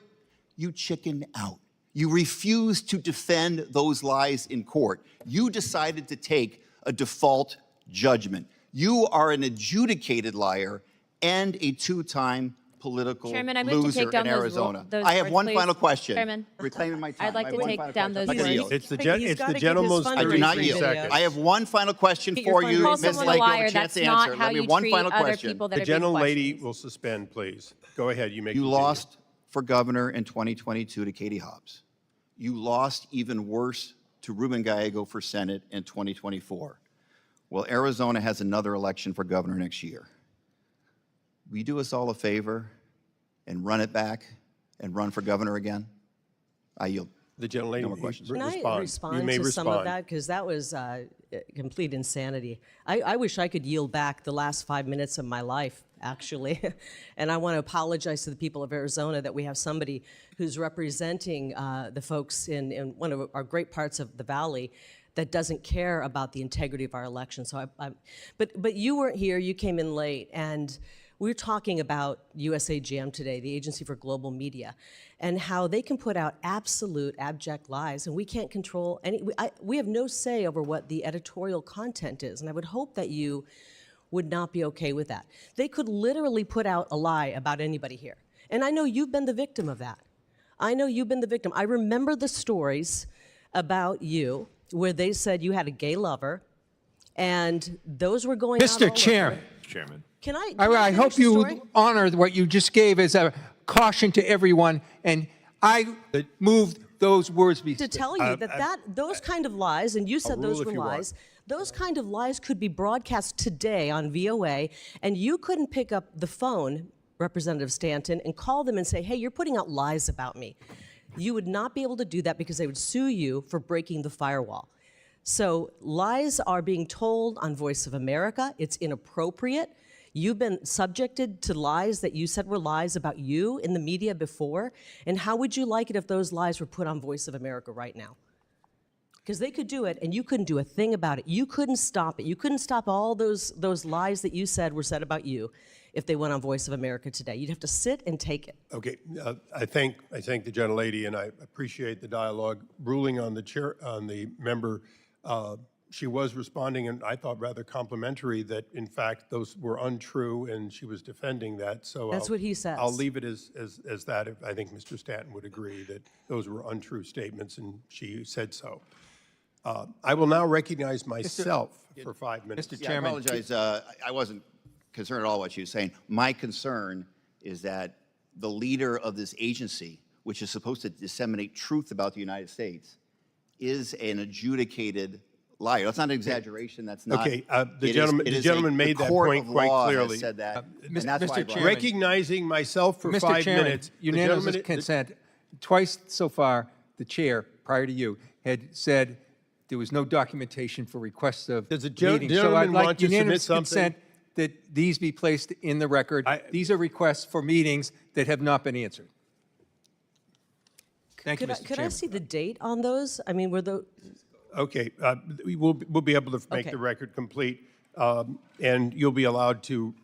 you chickened out. You refused to defend those lies in court. You decided to take a default judgment. You are an adjudicated liar and a two-time political Chairman, I move to loser take down in those Arizona. those I have words, one please. final question. Chairman, Reclaiming my time. I'd like I have to one take final down question. those I'm gonna words. yield. It's the, He's it's gotta the get his gentleman's I do not 3 yield. seconds. I have one final question Get your for fundraising you, Call Ms. someone a Lake. You have liar. a chance That's to not answer. how Let me you one treat final other question. people that The are being gentlelady questioned. will suspend, please. Go ahead, you may You continue. lost for governor in 2022 to Katie Hobbs. You lost even worse to Ruben Gallego for Senate in 2024. Well, Arizona has another election for governor next year. Will you do us all a favor and run it back and run for governor again? I yield. The gentlelady No more questions. Can I respond. You respond may to some of respond. that? Because that was complete insanity. I wish I could yield back the last 5 minutes of my life, actually. And I want to apologize to the people of Arizona that we have somebody who's representing the folks in one of our great parts of the valley that doesn't care about the integrity of our election. So but you weren't here, you came in late, and we're talking about USAGM today, the Agency for Global Media, and how they can put out absolute abject lies, and we can't control any, we have no say over what the editorial content is, and I would hope that you would not be okay with that. They could literally put out a lie about anybody here, and I know you've been the victim of that. I know you've been the victim. I remember the stories about you where they said you had a gay lover, and those were going out all Mr. over. Chairman, Can I I finish hope the you story? honor what you just gave as a caution to everyone, and I moved those words be To tell you that those kind of lies, and you said I'll those rule if were you want. lies, those kind of lies could be broadcast today on VOA, and you couldn't pick up the phone, Representative Stanton, and call them and say, hey, you're putting out lies about me. You would not be able to do that because they would sue you for breaking the firewall. So lies are being told on Voice of America. It's inappropriate. You've been subjected to lies that you said were lies about you in the media before. And how would you like it if those lies were put on Voice of America right now? Because they could do it, and you couldn't do a thing about it. You couldn't stop it. You couldn't stop all those lies that you said were said about you if they went on Voice of America today. You'd have to sit and take it. Okay, I thank the gentlelady, and I appreciate the dialogue. Ruling on the chair, on the member, she was responding, and I thought rather complimentary that in fact those were untrue, and she was defending that. So That's what he says. I'll leave it as that. I think Mr. Stanton would agree that those were untrue statements, and she said so. I will now recognize myself for 5 minutes. Mr. Yeah, Chairman. I apologize. I wasn't concerned at all what she was saying. My concern is that the leader of this agency, which is supposed to disseminate truth about the United States, is an adjudicated liar. That's not an exaggeration. That's not. Okay, the it gentleman- is the a- gentleman made the that court point of quite law has clearly. said that, and Mr. that's why I brought it up. Chairman. Recognizing myself for Mr. 5 Chairman, minutes. the unanimous gentleman- consent. Twice so far, the chair, prior to you, had said there was no documentation for requests of Does the meetings. So gentleman I'd like want to submit unanimous something? consent that these be placed in the record. These are requests for meetings that have not been answered. Thank you, Mr. Could I Chairman. see the date on those? I mean, were the, Okay, we'll be able to make Okay. the record complete, and you'll be allowed to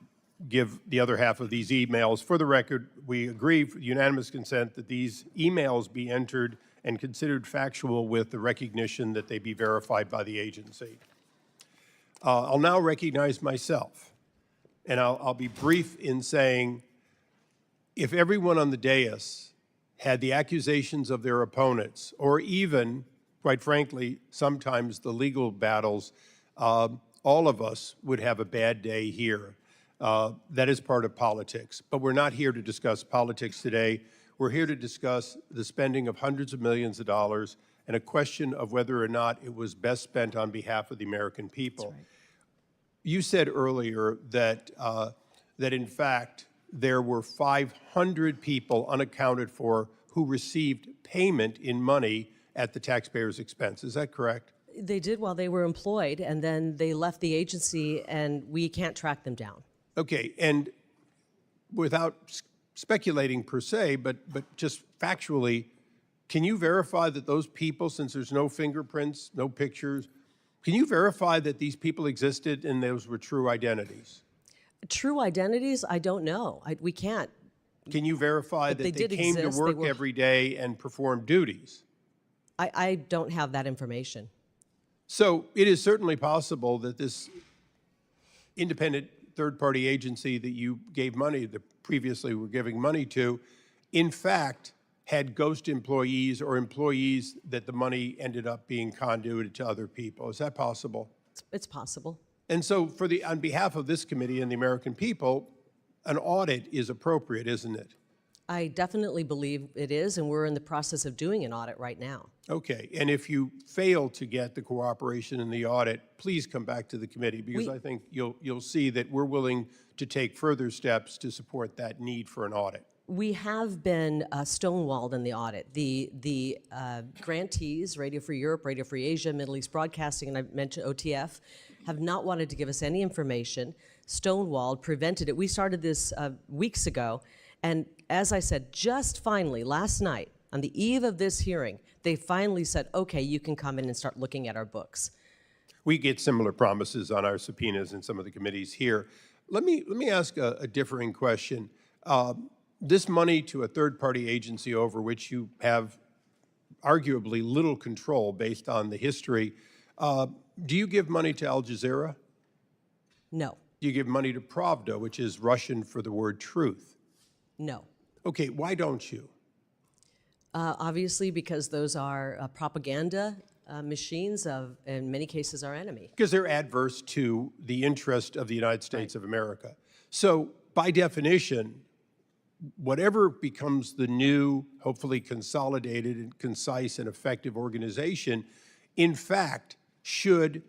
give the other half of these emails. For the record, we agree, for unanimous consent, that these emails be entered and considered factual with the recognition that they be verified by the agency. I'll now recognize myself, and I'll be brief in saying, if everyone on the dais had the accusations of their opponents, or even, quite frankly, sometimes the legal battles, all of us would have a bad day here. That is part of politics. But we're not here to discuss politics today. We're here to discuss the spending of hundreds of millions of dollars and a question of whether or not it was best spent on behalf of the American people. You said earlier that, that in fact, there were 500 people unaccounted for who received payment in money at the taxpayer's expense. Is that correct? They did while they were employed, and then they left the agency, and we can't track them down. Okay, and without speculating per se, but just factually, can you verify that those people, since there's no fingerprints, no pictures, can you verify that these people existed and those were true identities? True identities, I don't know. We can't. Can you verify But that they they did came exist, to they work were- every day and performed duties? I don't have that information. So it is certainly possible that this independent third-party agency that you gave money, that previously were giving money to, in fact, had ghost employees or employees that the money ended up being conduited to other people. Is that possible? It's possible. And so on behalf of this committee and the American people, an audit is appropriate, isn't it? I definitely believe it is, and we're in the process of doing an audit right now. Okay, and if you fail to get the cooperation in the audit, please come back to the committee, because We- I think you'll see that we're willing to take further steps to support that need for an audit. We have been stonewalled in the audit. The grantees, Radio Free Europe, Radio Free Asia, Middle East Broadcasting, and I mentioned OTF, have not wanted to give us any information, stonewalled, prevented it. We started this weeks ago, and as I said, just finally, last night, on the eve of this hearing, they finally said, okay, you can come in and start looking at our books. We get similar promises on our subpoenas in some of the committees here. Let me ask a differing question. This money to a third-party agency over which you have arguably little control based on the history, do you give money to Al Jazeera? No, Do you give money to Pravda, which is Russian for the word truth? no. Okay, why don't you? Obviously, because those are propaganda machines of, in many cases, our enemy. Because they're adverse to the interest of the United States of America. So by definition, whatever becomes the new, hopefully consolidated and concise and effective organization, in fact, should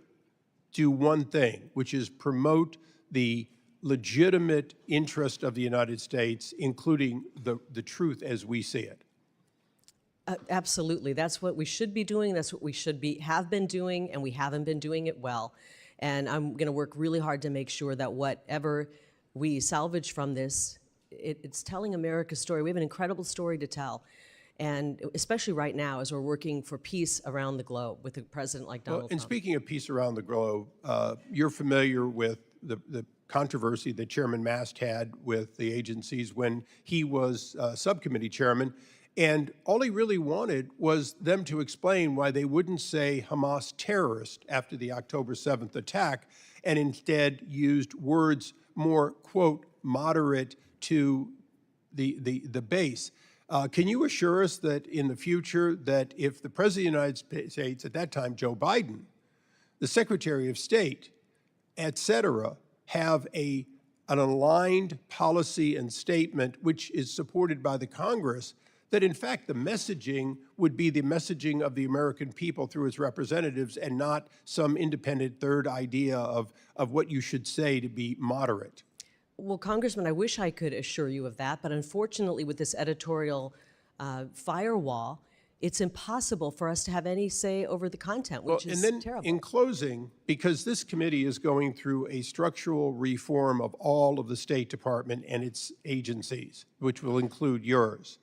do one thing, which is promote the legitimate interest of the United States, including the truth as we see it. Absolutely. That's what we should be doing. That's what we have been doing, and we haven't been doing it well. And I'm going to work really hard to make sure that whatever we salvage from this, it's telling America's story. We have an incredible story to tell. And especially right now, as we're working for peace around the globe with a president like Donald And Trump. speaking of peace around the globe, you're familiar with the controversy that Chairman Mast had with the agencies when he was subcommittee chairman. And all he really wanted was them to explain why they wouldn't say Hamas terrorist after the October 7th attack, and instead used words more, quote, moderate to the base. Can you assure us that in the future, that if the President of the United States, at that time, Joe Biden, the Secretary of State, et cetera, have an aligned policy and statement which is supported by the Congress, that in fact the messaging would be the messaging of the American people through its representatives and not some independent third idea of what you should say to be moderate? Well, Congressman, I wish I could assure you of that, but unfortunately with this editorial firewall, it's impossible for us to have any say over the content, which is terrible. In closing, because this committee is going through a structural reform of all of the State Department and its agencies, which will include yours,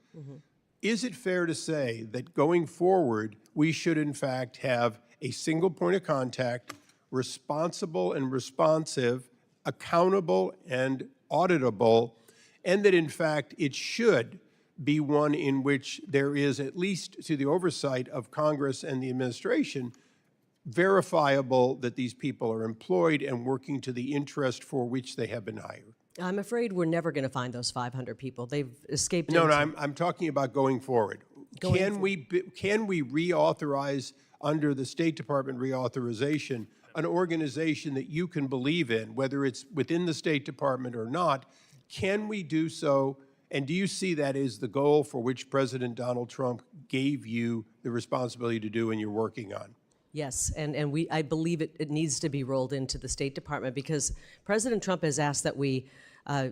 is it fair to say that going forward, we should in fact have a single point of contact, responsible and responsive, accountable and auditable, and that in fact it should be one in which there is, at least to the oversight of Congress and the administration, verifiable that these people are employed and working to the interest for which they have been hired? I'm afraid we're never going to find those 500 people. They've escaped. No, into- I'm talking about going forward. Can we reauthorize under the State Department reauthorization an organization that you can believe in, whether it's within the State Department or not? Can we do so? And do you see that as the goal for which President Donald Trump gave you the responsibility to do and you're working on? Yes, and I believe it needs to be rolled into the State Department because President Trump has asked that we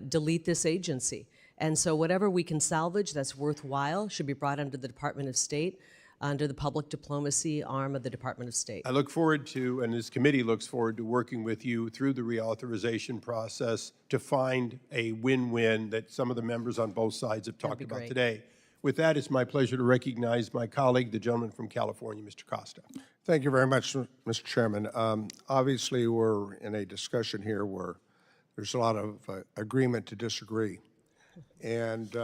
delete this agency. And so whatever we can salvage that's worthwhile should be brought under the Department of State, under the public diplomacy arm of the Department of State. I look forward to, and this committee looks forward to working with you through the reauthorization process to find a win-win that some of the members on both sides have talked be about great. today. With that, it's my pleasure to recognize my colleague, the gentleman from California, Mr. Costa. Thank you very much, Mr. Chairman. Obviously, we're in a discussion here where there's a lot of agreement to disagree. And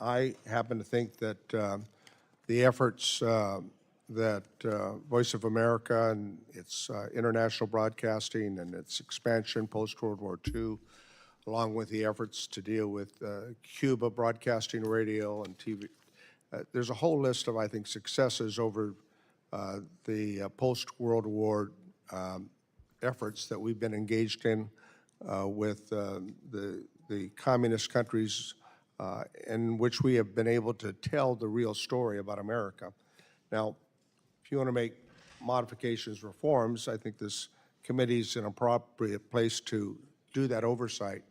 I happen to think that the efforts that Voice of America and its international broadcasting and its expansion post-World War II, along with the efforts to deal with Cuba broadcasting radio and TV, there's a whole list of, I think, successes over the post-World War efforts that we've been engaged in with the communist countries in which we have been able to tell the real story about America. Now, if you want to make modifications, reforms, I think this committee is an appropriate place to do that oversight.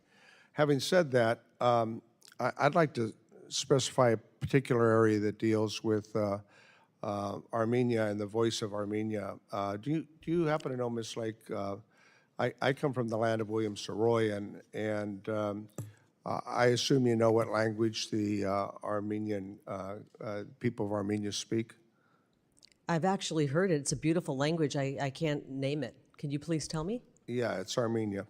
Having said that, I'd like to specify a particular area that deals with Armenia and the Voice of Armenia. Do you happen to know, Ms. Lake, I come from the land of William Saroyan, and I assume you know what language the Armenian people of Armenia speak? I've actually heard it. It's a beautiful language. I can't name it. Can you please tell me? Yeah, it's Armenia.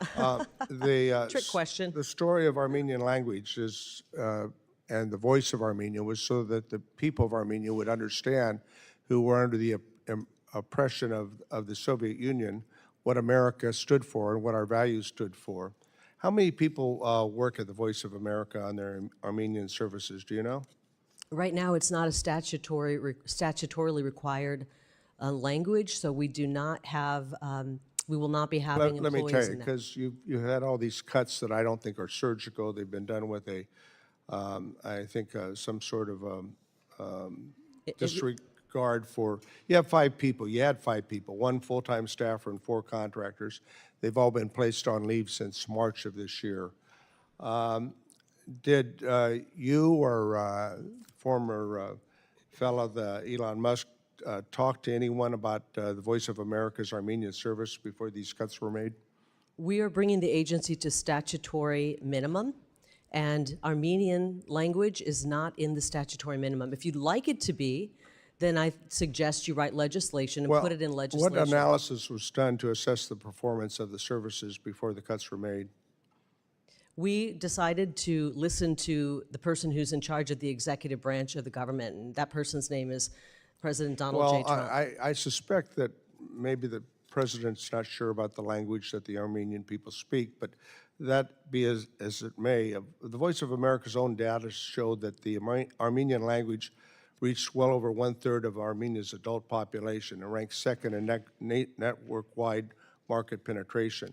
Trick question. The story of Armenian language is, and the voice of Armenia was so that the people of Armenia would understand, who were under the oppression of the Soviet Union, what America stood for and what our values stood for. How many people work at the Voice of America on their Armenian services? Do you know? Right now, it's not a statutorily required language, so we do not have, we will not be having Let me employees tell you, in that. because you had all these cuts that I don't think are surgical. They've been done with a, I think, some sort of disregard for, you have 5 people, you had 5 people, 1 full-time staffer and 4 contractors. They've all been placed on leave since March of this year. Did you or former fellow, Elon Musk, talk to anyone about the Voice of America's Armenian service before these cuts were made? We are bringing the agency to statutory minimum, and Armenian language is not in the statutory minimum. If you'd like it to be, then I suggest you write legislation and put it in legislation. What analysis was done to assess the performance of the services before the cuts were made? We decided to listen to the person who's in charge of the executive branch of the government, and that person's name is President Donald J. Trump. I suspect that maybe the president's not sure about the language that the Armenian people speak, but that be as it may, the Voice of America's own data showed that the Armenian language reached well over 1/3 of Armenia's adult population and ranked second in network-wide market penetration.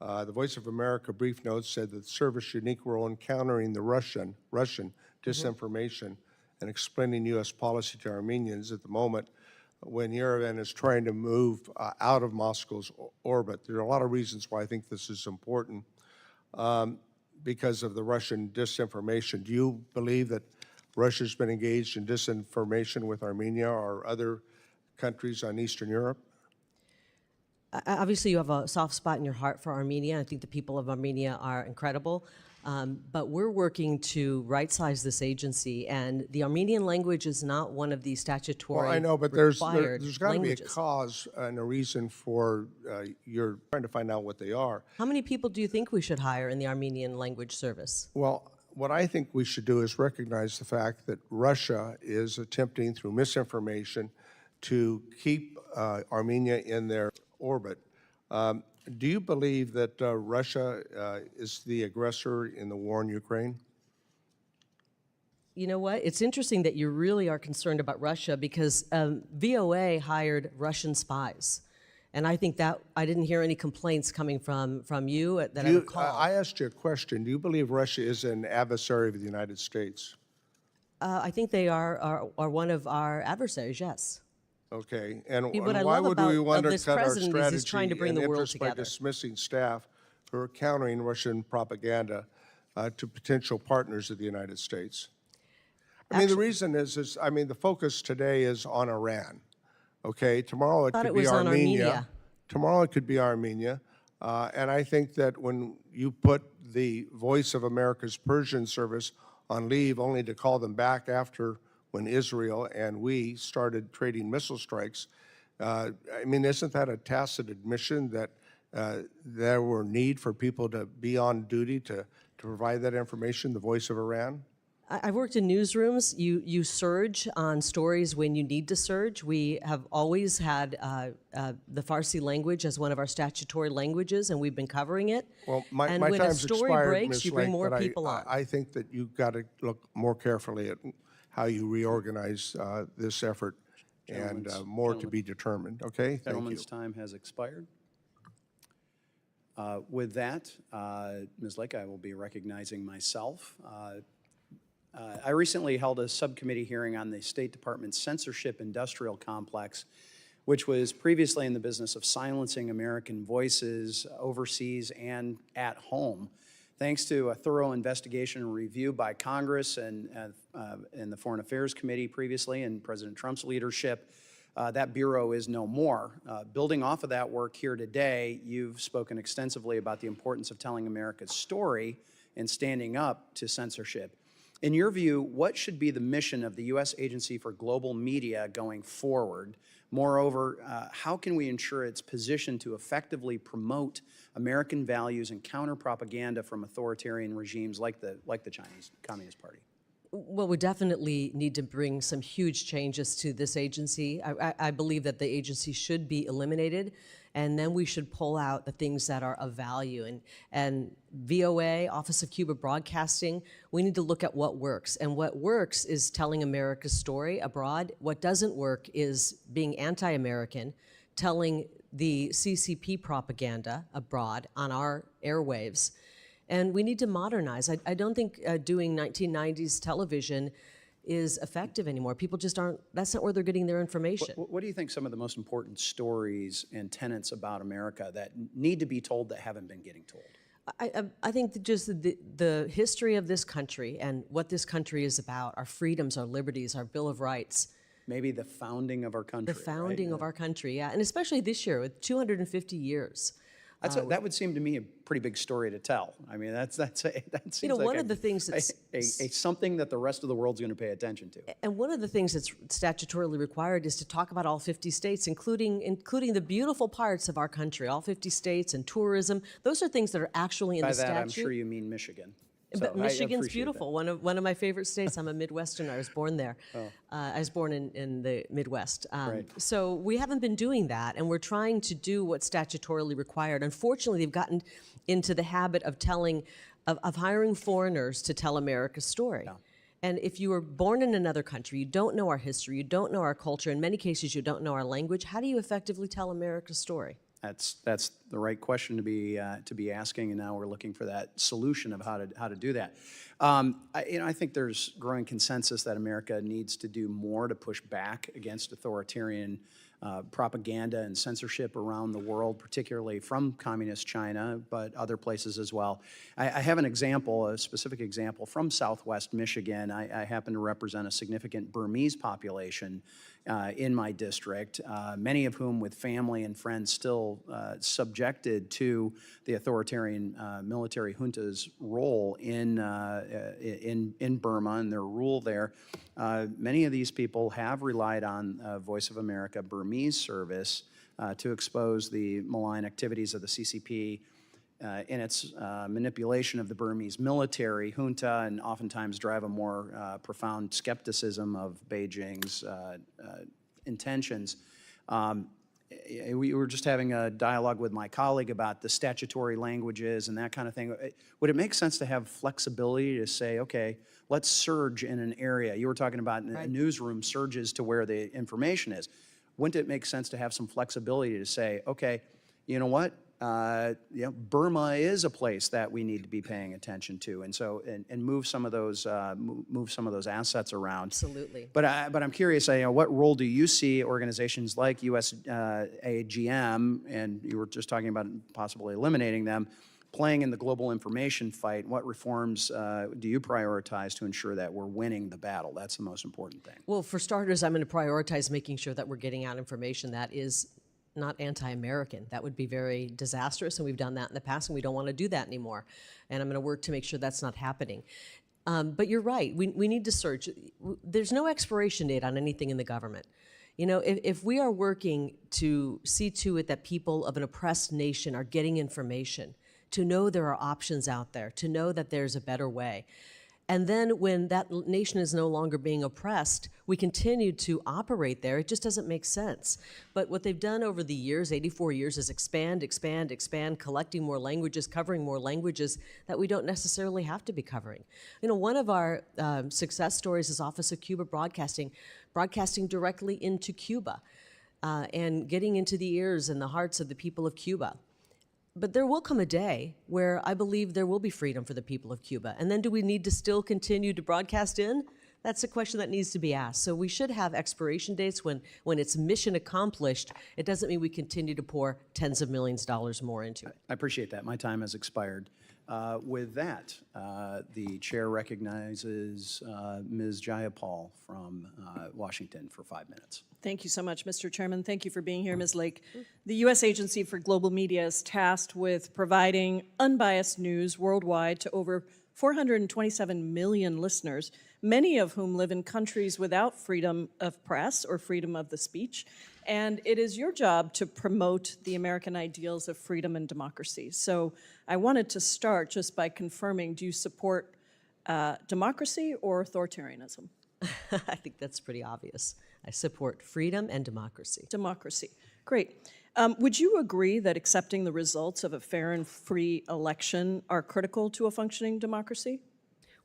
The Voice of America brief notes said that the service unique role in countering the Russian disinformation and explaining U.S. policy to Armenians at the moment when Yerevan is trying to move out of Moscow's orbit. There are a lot of reasons why I think this is important because of the Russian disinformation. Do you believe that Russia's been engaged in disinformation with Armenia or other countries on Eastern Europe? Obviously, you have a soft spot in your heart for Armenia. I think the people of Armenia are incredible. But we're working to right-size this agency, and the Armenian language is not one of the statutory Well, I know, but there's got to be a languages. cause and a reason for you're trying to find out what they are. How many people do you think we should hire in the Armenian language service? Well, what I think we should do is recognize the fact that Russia is attempting through misinformation to keep Armenia in their orbit. Do you believe that Russia is the aggressor in the war in Ukraine? You know what? It's interesting that you really are concerned about Russia because VOA hired Russian spies. And I think that I didn't hear any complaints coming from you that I recall. I asked you a question. Do you believe Russia is an adversary of the United States? I think they are one of our adversaries, yes. Okay, and What I why love would we about want to this cut our president is he's strategy trying to bring and the world interest by together. dismissing staff who are countering Russian propaganda to potential partners of the United States? I mean, the reason is, I mean, the focus today is on Iran, okay? Tomorrow it Thought could it be was on Armenia. Tomorrow it could be Armenia. And I think that when you put the Voice of America's Persian service on leave only to call them back after when Israel and we started trading missile strikes, I mean, isn't that a tacit admission that there were need for people to be on duty to provide that information, the voice of Iran? I've worked in newsrooms. You surge on stories when you need to surge. We have always had the Farsi language as one of our statutory languages, and we've been covering it. Well, my and when time's a story expired, breaks, Ms. you bring Lake, more but people on. I think that you've got to look more carefully at how you reorganize this effort, and more to be determined, okay? Thank you. Gentleman's time has expired. With that, Ms. Lake, I will be recognizing myself. I recently held a subcommittee hearing on the State Department's censorship industrial complex, which was previously in the business of silencing American voices overseas and at home. Thanks to a thorough investigation and review by Congress and the Foreign Affairs Committee previously and President Trump's leadership, that bureau is no more. Building off of that work here today, you've spoken extensively about the importance of telling America's story and standing up to censorship. In your view, what should be the mission of the U.S. Agency for Global Media going forward? Moreover, how can we ensure its position to effectively promote American values and counter propaganda from authoritarian regimes like the Chinese Communist Party? Well, we definitely need to bring some huge changes to this agency. I believe that the agency should be eliminated, and then we should pull out the things that are of value. And VOA, Office of Cuba Broadcasting, we need to look at what works. And what works is telling America's story abroad. What doesn't work is being anti-American, telling the CCP propaganda abroad on our airwaves. And we need to modernize. I don't think doing 1990s television is effective anymore. People just aren't, that's not where they're getting their information. What do you think some of the most important stories and tenets about America that need to be told that haven't been getting told? I think that just the history of this country and what this country is about, our freedoms, our liberties, our Bill of Rights. Maybe the founding of our country. The founding right? of our country, yeah. And especially this year with 250 years. That would seem to me a pretty big story to tell. I mean, that seems You know, like one of the things that's something that the rest of the world's going to pay attention to. And one of the things that's statutorily required is to talk about all 50 states, including the beautiful parts of our country, all 50 states and tourism. Those are things that are actually in By the statute. that, I'm sure you mean Michigan. But So I Michigan's appreciate beautiful. One of my favorite states. I'm a Midwesterner. I was born there. I was born in the Midwest. Right. So we haven't been doing that, and we're trying to do what's statutorily required. Unfortunately, they've gotten into the habit of hiring foreigners to tell America's story. Yeah. And if you were born in another country, you don't know our history, you don't know our culture, in many cases you don't know our language, how do you effectively tell America's story? That's the right question to be asking, and now we're looking for that solution of how to do that. I think there's growing consensus that America needs to do more to push back against authoritarian propaganda and censorship around the world, particularly from communist China, but other places as well. I have an example, a specific example from Southwest Michigan. I happen to represent a significant Burmese population in my district, many of whom with family and friends still subjected to the authoritarian military junta's role in Burma and their rule there. Many of these people have relied on Voice of America Burmese service to expose the malign activities of the CCP in its manipulation of the Burmese military junta, and oftentimes drive a more profound skepticism of Beijing's intentions. We were just having a dialogue with my colleague about the statutory languages and that kind of thing. Would it make sense to have flexibility to say, okay, let's surge in an area? You were talking about in a newsroom surges to where the information is. Wouldn't it make sense to have some flexibility to say, okay, you know what? Burma is a place that we need to be paying attention to, and so and move some of those assets around. Absolutely. But I'm curious, what role do you see organizations like USAGM, and you were just talking about possibly eliminating them, playing in the global information fight, what reforms do you prioritize to ensure that we're winning the battle? That's the most important thing. Well, for starters, I'm going to prioritize making sure that we're getting out information that is not anti-American. That would be very disastrous, and we've done that in the past, and we don't want to do that anymore. And I'm going to work to make sure that's not happening. But you're right. We need to search. There's no expiration date on anything in the government. You know, if we are working to see to it that people of an oppressed nation are getting information, to know there are options out there, to know that there's a better way, and then when that nation is no longer being oppressed, we continue to operate there, it just doesn't make sense. But what they've done over the years, 84 years, is expand, expand, expand, collecting more languages, covering more languages that we don't necessarily have to be covering. You know, one of our success stories is Office of Cuba Broadcasting, broadcasting directly into Cuba and getting into the ears and the hearts of the people of Cuba. But there will come a day where I believe there will be freedom for the people of Cuba. And then do we need to still continue to broadcast in? That's a question that needs to be asked. So we should have expiration dates when it's mission accomplished. It doesn't mean we continue to pour tens of millions of dollars more into it. I appreciate that. My time has expired. With that, the chair recognizes Ms. Jayapal from Washington for 5 minutes. Thank you so much, Mr. Chairman. Thank you for being here, Ms. Lake. The U.S. Agency for Global Media is tasked with providing unbiased news worldwide to over 427 million listeners, many of whom live in countries without freedom of press or freedom of the speech. And it is your job to promote the American ideals of freedom and democracy. So I wanted to start just by confirming, do you support democracy or authoritarianism? I think that's pretty obvious. I support freedom and democracy. Democracy. Great. Would you agree that accepting the results of a fair and free election are critical to a functioning democracy?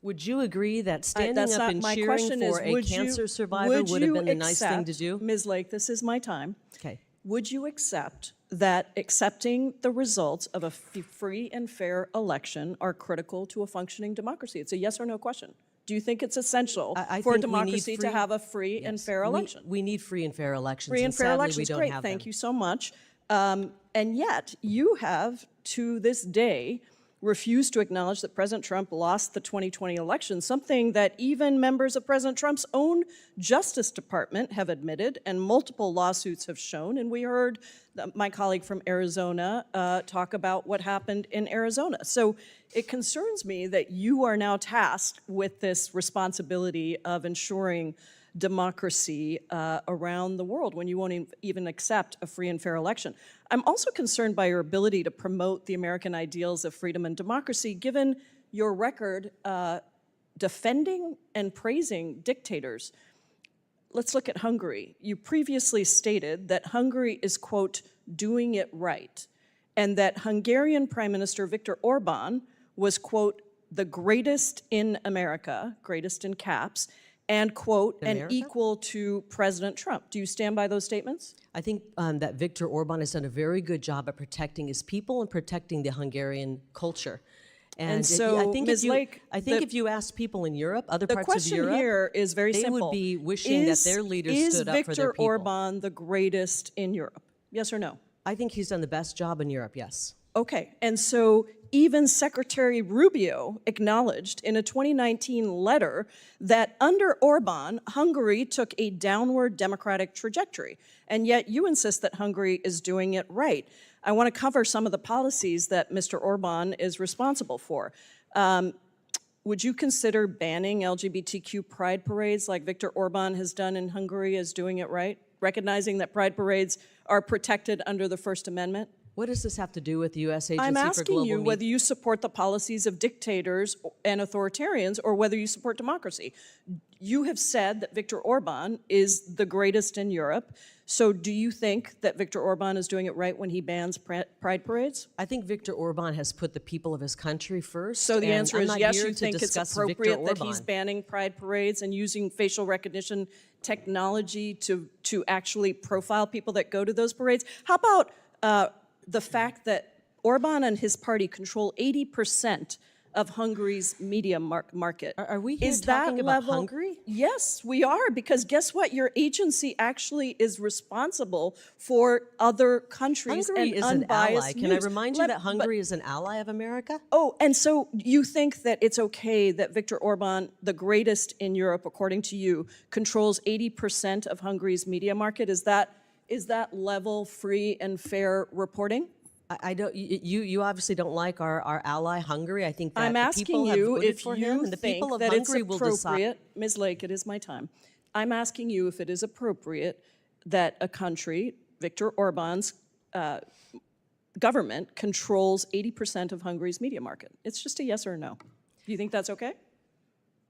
Would you agree that standing up and my cheering question for a cancer survivor would have been the nice thing to do? Ms. Lake, this is my time. Okay. Would you accept that accepting the results of a free and fair election are critical to a functioning democracy? It's a yes or no question. Do you think it's essential I for think democracy to have a free and fair election? We need free and fair elections. Free and fair sadly, elections, we don't great, have thank them. you so much. And yet, you have, to this day, refused to acknowledge that President Trump lost the 2020 election, something that even members of President Trump's own Justice Department have admitted and multiple lawsuits have shown. And we heard my colleague from Arizona talk about what happened in Arizona. So it concerns me that you are now tasked with this responsibility of ensuring democracy around the world when you won't even accept a free and fair election. I'm also concerned by your ability to promote the American ideals of freedom and democracy, given your record defending and praising dictators. Let's look at Hungary. You previously stated that Hungary is, quote, doing it right, and that Hungarian Prime Minister Viktor Orban was, quote, the greatest in America, greatest in caps, and, quote, and equal to President Trump. Do you stand by those statements? I think that Viktor Orban has done a very good job at protecting his people and protecting the Hungarian culture. And so, I think Ms. Lake, if you asked people in Europe, other parts of Europe, the question here is very simple. They would be wishing that their leaders stood up for their people. Is Viktor Orban the greatest in Europe? Yes or no? I think he's done the best job in Europe, yes. Okay, and so even Secretary Rubio acknowledged in a 2019 letter that under Orban, Hungary took a downward democratic trajectory, and yet you insist that Hungary is doing it right. I want to cover some of the policies that Mr. Orban is responsible for. Would you consider banning LGBTQ pride parades like Viktor Orban has done in Hungary as doing it right, recognizing that pride parades are protected under the First Amendment? What does this have to do with the U.S. Agency for I'm Global asking you Media? whether you support the policies of dictators and authoritarians or whether you support democracy. You have said that Viktor Orban is the greatest in Europe. So do you think that Viktor Orban is doing it right when he bans pride parades? I think Viktor Orban has put the people of his country first. So the answer is yes, you think it's discuss appropriate Viktor that he's Orban. banning pride parades and using facial recognition technology to actually profile people that go to those parades. How about the fact that Orban and his party control 80% of Hungary's media market. Are we here Is talking that about level, Hungary? Yes, we are, because guess what? Your agency actually is responsible for other countries Hungary and is an unbiased ally. Can I news. remind you that Hungary is an ally of America? Oh, and so you think that it's okay that Viktor Orban, the greatest in Europe, according to you, controls 80% of Hungary's media market? Is that level, free, and fair reporting? I don't. You obviously don't like our ally Hungary. I think that I'm the asking people have you voted if for him, you and the think people of that it's Hungary will decide. appropriate. Ms. Lake, it is my time. I'm asking you if it is appropriate that a country, Viktor Orban's government, controls 80% of Hungary's media market. It's just a yes or a no. Do you think that's okay?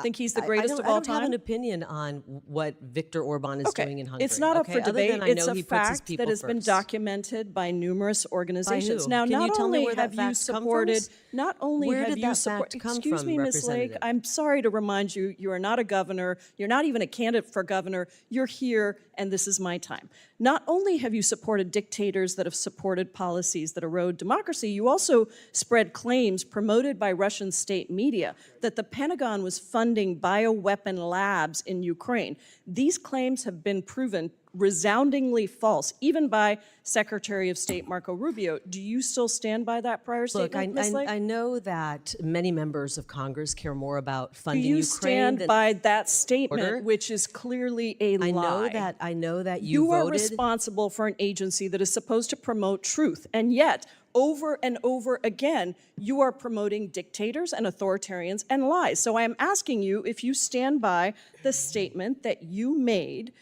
Think he's the greatest of all I don't have time? an opinion on what Viktor Orban is doing in Hungary. It's not up okay? for Other debate. than I It's know a he puts his fact people that has been first. documented by numerous organizations. who? Now, Can you not tell me only where that have you fact come from? supported, not only Where have did you that supported. fact come Excuse from, me, Ms. Lake. Representative? I'm sorry to remind you, you are not a governor. You're not even a candidate for governor. You're here, and this is my time. Not only have you supported dictators that have supported policies that erode democracy, you also spread claims promoted by Russian state media that the Pentagon was funding bioweapon labs in Ukraine. These claims have been proven resoundingly false, even by Secretary of State Marco Rubio. Do you still stand by that prior Look, statement, Ms. Lake? I know that many members of Congress care more about Do funding you Ukraine stand than by that statement, order. which is clearly a lie? I know that you You are voted. responsible for an agency that is supposed to promote truth, and yet, over and over again, you are promoting dictators and authoritarians and lies. So I am asking you if you stand by the statement that you made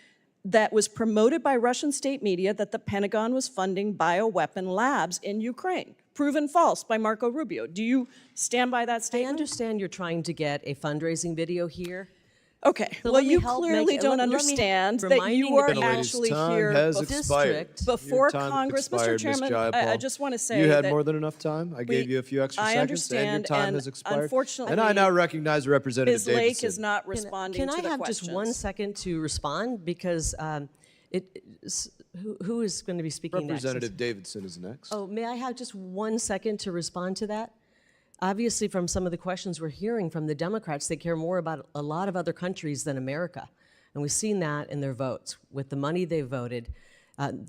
that was promoted by Russian state media that the Pentagon was funding bioweapon labs in Ukraine. Proven false by Marco Rubio. Do you stand by that I statement? understand you're trying to get a fundraising video here. Okay, So well, let me you help clearly make- don't let me understand that reminding you the are people- actually Time here has before expired. before Your time Congress. expired, Mr. Chairman, Ms. I Jayapal. just want to say You had that more than enough time. I gave you a few extra I seconds, and your understand, time and has expired. unfortunately, And I now recognize Representative Ms. Lake Davidson. is not responding Can to I the have questions. just 1 second to respond? Because who is going to be speaking next? Representative Davidson is next. Oh, may I have just 1 second to respond to that? Obviously, from some of the questions we're hearing from the Democrats, they care more about a lot of other countries than America. And we've seen that in their votes, with the money they voted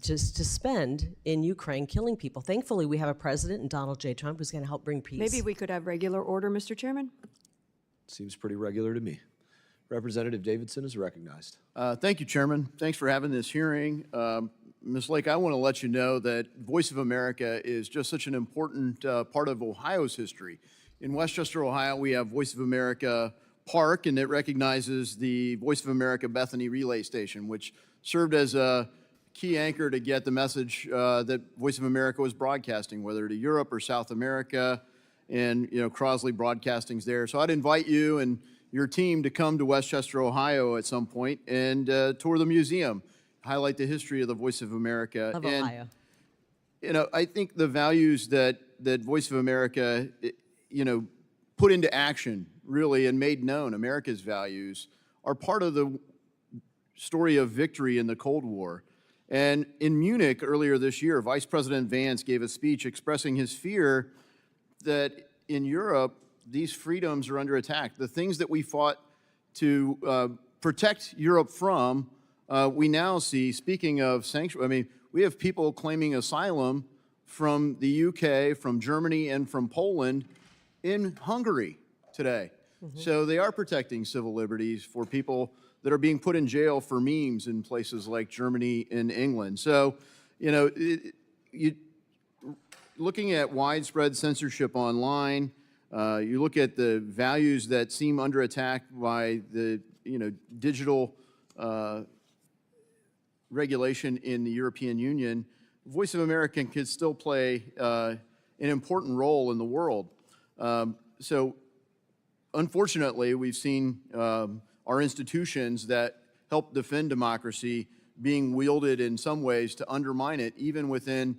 just to spend in Ukraine killing people. Thankfully, we have a president in Donald J. Trump who's going to help bring peace. Maybe we could have regular order, Mr. Chairman? Seems pretty regular to me. Representative Davidson is recognized. Thank you, Chairman. Thanks for having this hearing. Ms. Lake, I want to let you know that Voice of America is just such an important part of Ohio's history. In Westchester, Ohio, we have Voice of America Park, and it recognizes the Voice of America Bethany Relay Station, which served as a key anchor to get the message that Voice of America was broadcasting, whether to Europe or South America, and Crosley Broadcasting's there. So I'd invite you and your team to come to Westchester, Ohio at some point and tour the museum, highlight the history of the Voice of America. Of and, Ohio. I think the values that Voice of America, put into action, really, and made known, America's values, are part of the story of victory in the Cold War. And in Munich earlier this year, Vice President Vance gave a speech expressing his fear that in Europe, these freedoms are under attack. The things that we fought to protect Europe from, we now see, speaking of sanctuary, we have people claiming asylum from the UK, from Germany, and from Poland in Hungary today. So they are protecting civil liberties for people that are being put in jail for memes in places like Germany and England. So, looking at widespread censorship online, you look at the values that seem under attack by the digital regulation in the European Union, Voice of America can still play an important role in the world. So unfortunately, we've seen our institutions that help defend democracy being wielded in some ways to undermine it, even within